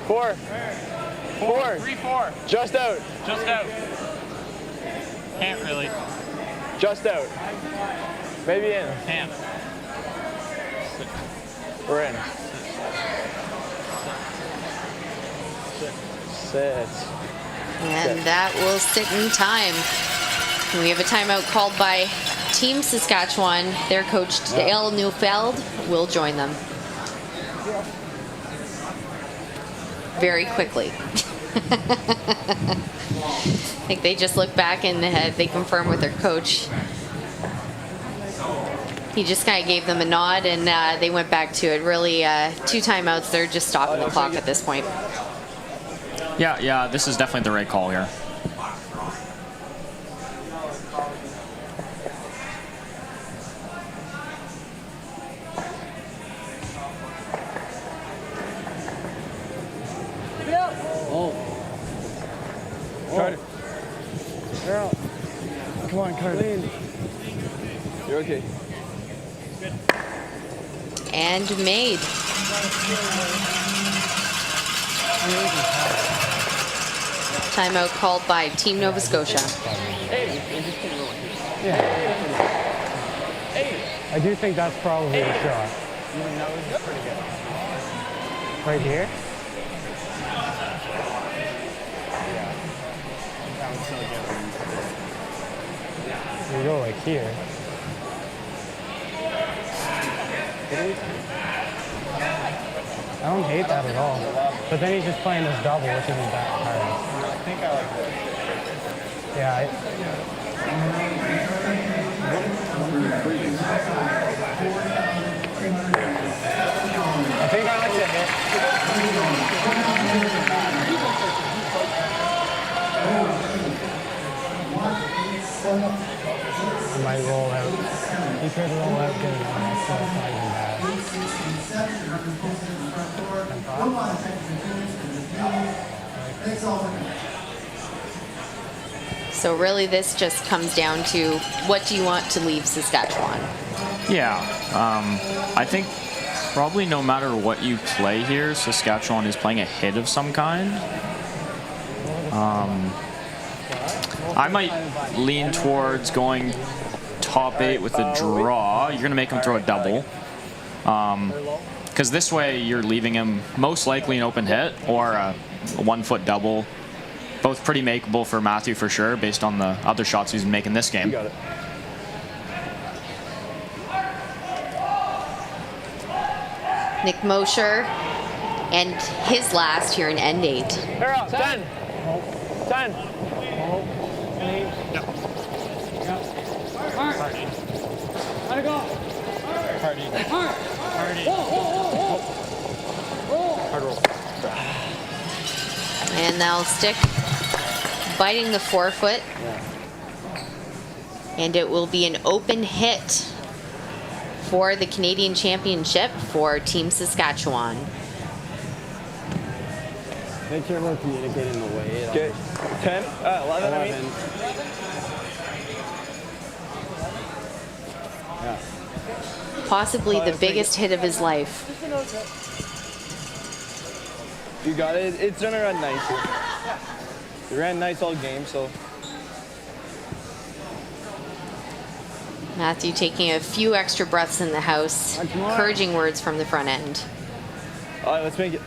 4. 4. 3, 4. Just out. Just out. Can't really. Just out. Maybe in. Can't. We're in. Sit. And that will sit in time. And we have a timeout called by Team Saskatchewan. Their coach, Dale Neufeld, will join them very quickly. I think they just look back and they confirm with their coach. He just kind of gave them a nod and they went back to it. Really, 2 timeouts. They're just stopping the clock at this point. Yeah, this is definitely the right call here. Carter. Girl. Come on, Carter. You're okay. And made. Timeout called by Team Nova Scotia. I do think that's probably the shot. Right here? You go like here. I don't hate that at all. But then he's just playing this double, which isn't that hard. I think I like this. Yeah. I think I like to hit. I might roll out. He could roll out good enough. That's not even bad. So really this just comes down to what do you want to leave Saskatchewan? Yeah, I think probably no matter what you play here, Saskatchewan is playing a hit of some kind. I might lean towards going top 8 with a draw. You're going to make him throw a double. Because this way you're leaving him most likely an open hit or a 1-foot double. Both pretty makeable for Matthew for sure, based on the other shots he's been making this game. You got it. Nick Mosher and his last here in end 8. They're out. 10. 10. Gotta go. Party. Hard. Party. Hard roll. And they'll stick biting the forefoot. And it will be an open hit for the Canadian Championship for Team Saskatchewan. Make sure everyone communicate in the way. Okay. 10. 11, I mean. Possibly the biggest hit of his life. You got it. It's gonna run nice here. You ran nice all game, so. Matthew taking a few extra breaths in the house. Encouraging words from the front end. All right, let's make it.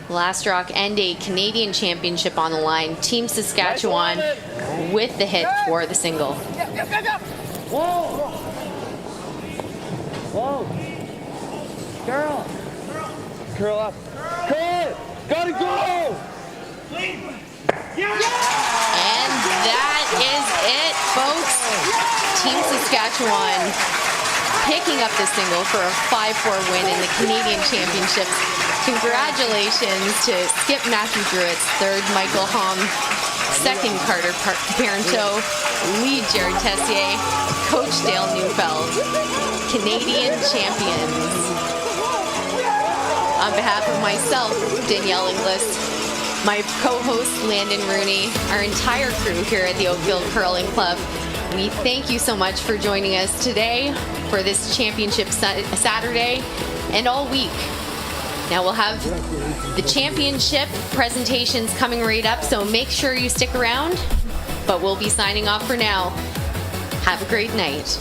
Last rock and a Canadian Championship on the line. Team Saskatchewan with the hit for the single. Whoa. Whoa. Girl. Curl up. Curl it. Gotta go. And that is it, folks. Team Saskatchewan picking up the single for a 5-4 win in the Canadian Championships. Congratulations to Skip Matthew Druitt's third, Michael Hom, second Carter Parenteau, lead Jared Tessier, Coach Dale Neufeld, Canadian champions. On behalf of myself, Danielle Inglis, my co-host Landon Rooney, our entire crew here at the Oakville Curling Club, we thank you so much for joining us today for this championship Saturday and all week. Now we'll have the championship presentations coming right up, so make sure you stick around, but we'll be signing off for now. Have a great night.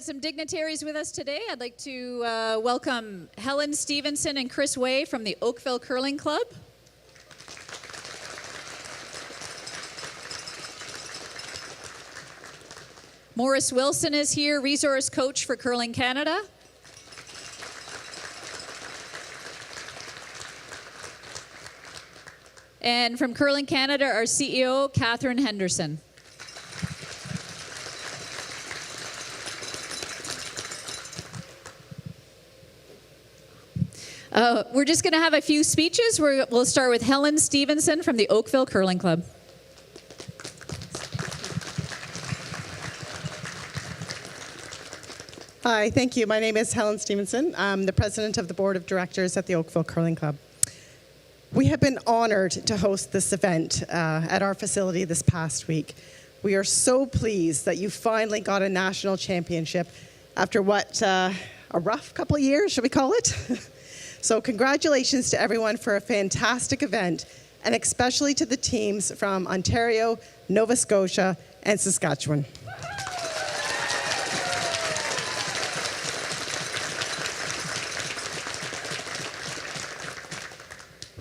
got some dignitaries with us today. I'd like to welcome Helen Stevenson and Chris Way from the Oakville Curling Club. Morris Wilson is here, resource coach for Curling Canada. And from Curling Canada, our CEO, Catherine Henderson. We're just going to have a few speeches. We'll start with Helen Stevenson from the Oakville Curling Club. Hi, thank you. My name is Helen Stevenson. I'm the president of the board of directors at the Oakville Curling Club. We have been honored to host this event at our facility this past week. We are so pleased that you finally got a national championship after what, a rough couple of years, should we call it? So congratulations to everyone for a fantastic event, and especially to the teams from Ontario, Nova Scotia, and Saskatchewan.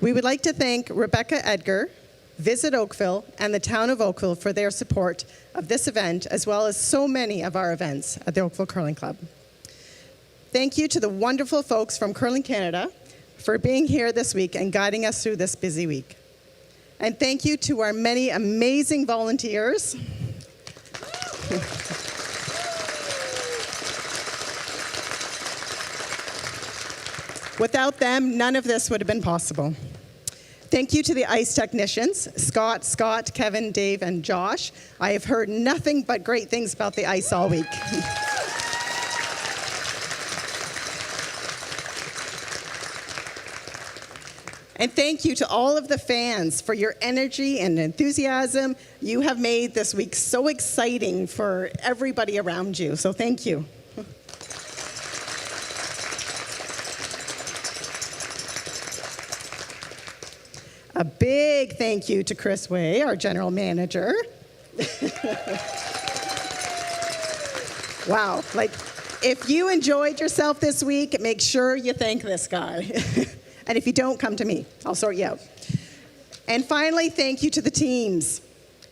We would like to thank Rebecca Edgar, Visit Oakville, and the town of Oakville for their support of this event, as well as so many of our events at the Oakville Curling Club. Thank you to the wonderful folks from Curling Canada for being here this week and guiding us through this busy week. And thank you to our many amazing volunteers. Without them, none of this would have been possible. Thank you to the ice technicians, Scott, Kevin, Dave, and Josh. I have heard nothing but great things about the ice all week. And thank you to all of the fans for your energy and enthusiasm. You have made this week so exciting for everybody around you, so thank you. A big thank you to Chris Way, our general manager. Wow, like, if you enjoyed yourself this week, make sure you thank this guy. And if you don't, come to me. I'll sort you out. And finally, thank you to the teams.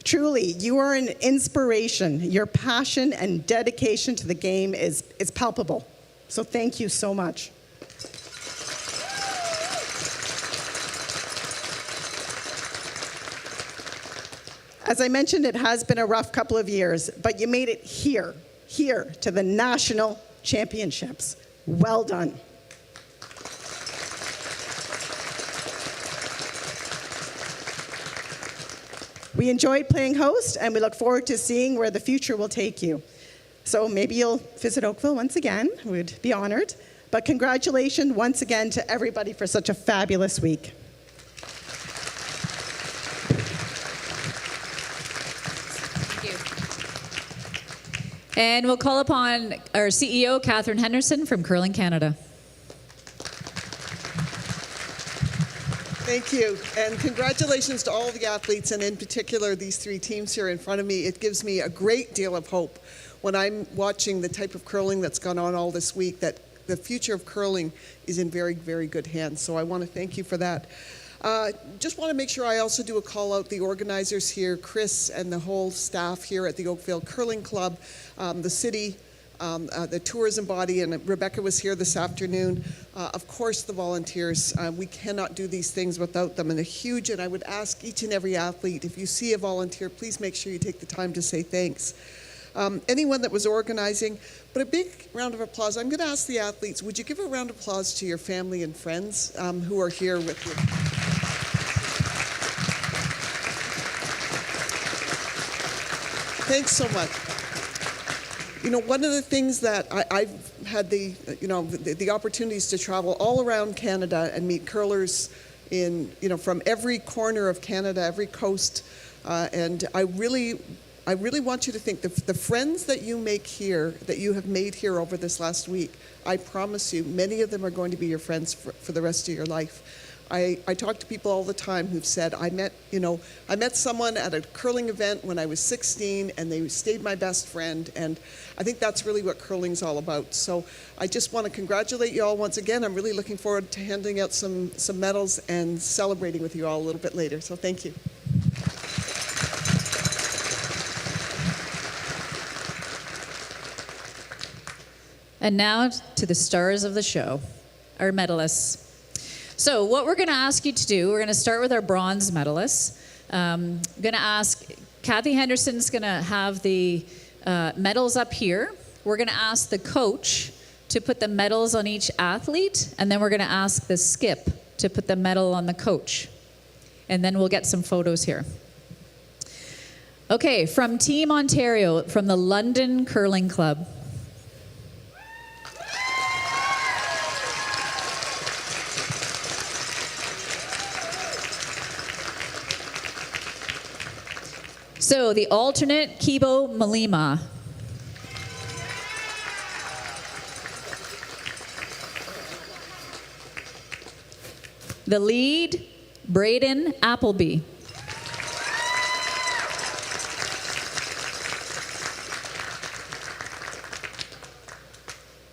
Truly, you are an inspiration. Your passion and dedication to the game is palpable. So thank you so much. As I mentioned, it has been a rough couple of years, but you made it here to the national championships. Well done. We enjoyed playing host, and we look forward to seeing where the future will take you. So maybe you'll visit Oakville once again. We'd be honored. But congratulations once again to everybody for such a fabulous week. Thank you. And we'll call upon our CEO, Catherine Henderson from Curling Canada. Thank you, and congratulations to all the athletes, and in particular these three teams here in front of me. It gives me a great deal of hope when I'm watching the type of curling that's gone on all this week, that the future of curling is in very, very good hands. So I want to thank you for that. Just want to make sure I also do a call out the organizers here, Chris and the whole staff here at the Oakville Curling Club, the city, the tourism body, and Rebecca was here this afternoon. Of course, the volunteers. We cannot do these things without them, and and I would ask each and every athlete, if you see a volunteer, please make sure you take the time to say thanks. Anyone that was organizing, but a big round of applause. I'm going to ask the athletes, would you give a round of applause to your family and friends who are here with you? Thanks so much. You know, one of the things that I've had the opportunities to travel all around Canada and meet curlers in, from every corner of Canada, every coast, and I really want you to think the friends that you make here, that you have made here over this last week, I promise you, many of them are going to be your friends for the rest of your life. I talk to people all the time who've said, I met someone at a curling event when I was 16 and they stayed my best friend, and I think that's really what curling's all about. So I just want to congratulate you all once again. I'm really looking forward to handing out some medals and celebrating with you all a little bit later. So thank you. And now to the stars of the show, our medalists. So what we're going to ask you to do, we're going to start with our bronze medalists. I'm going to ask, Kathy Henderson's going to have the medals up here. We're going to ask the coach to put the medals on each athlete, and then we're going to ask the skip to put the medal on the coach. And then we'll get some photos here. Okay, from Team Ontario, from the London Curling Club. So the alternate, Kibo Malima. The lead, Braden Appleby.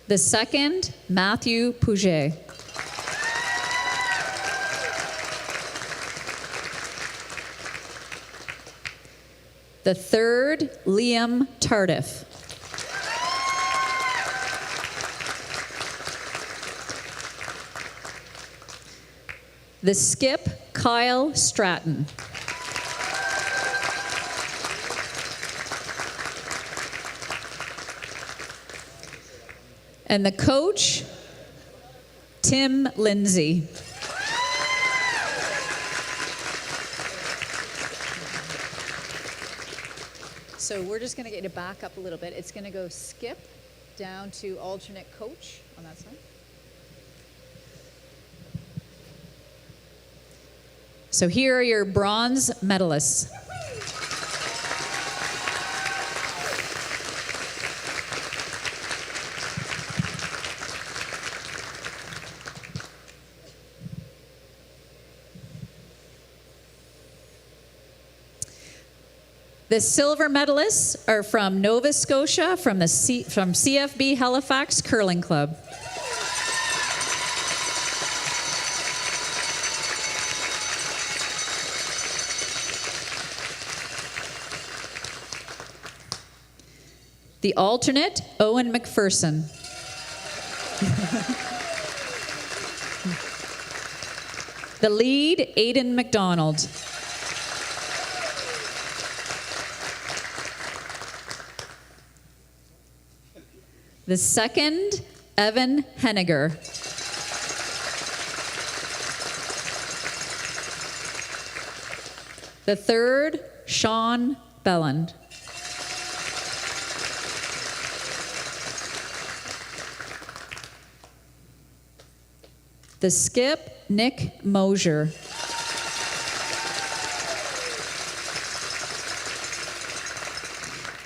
The second, Matthew Pouget. The third, Liam Tardif. The skip, Kyle Stratton. And the coach, Tim Lindsay. So we're just going to get you to back up a little bit. It's going to go skip down to alternate coach on that side. So here are your bronze medalists. The silver medalists are from Nova Scotia, from CFB Halifax Curling Club. The alternate, Owen McPherson. The lead, Aidan McDonald. The second, Evan Henniger. The third, Sean Belland. The skip, Nick Mosier.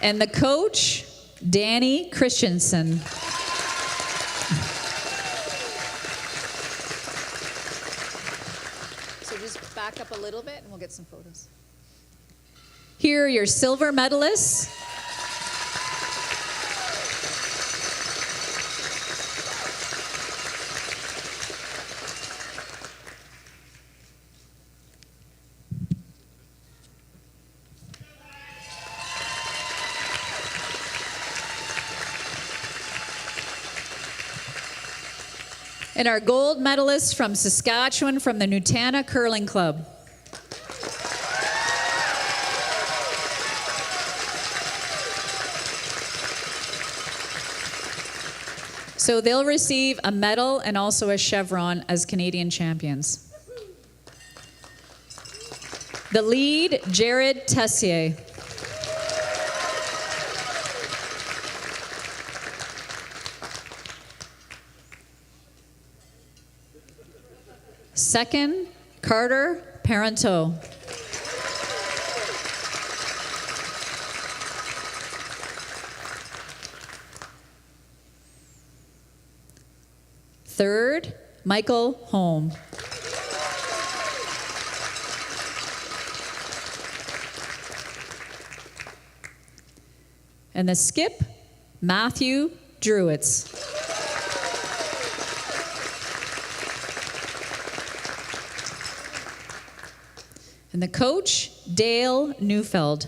And the coach, Danny Christensen. So just back up a little bit and we'll get some photos. Here are your silver medalists. And our gold medalist from Saskatchewan from the Nutana Curling Club. So they'll receive a medal and also a chevron as Canadian champions. The lead, Jared Tessier. Second, Carter Parenteau. Third, Michael Holm. And the skip, Matthew Druitz. And the coach, Dale Neufeld.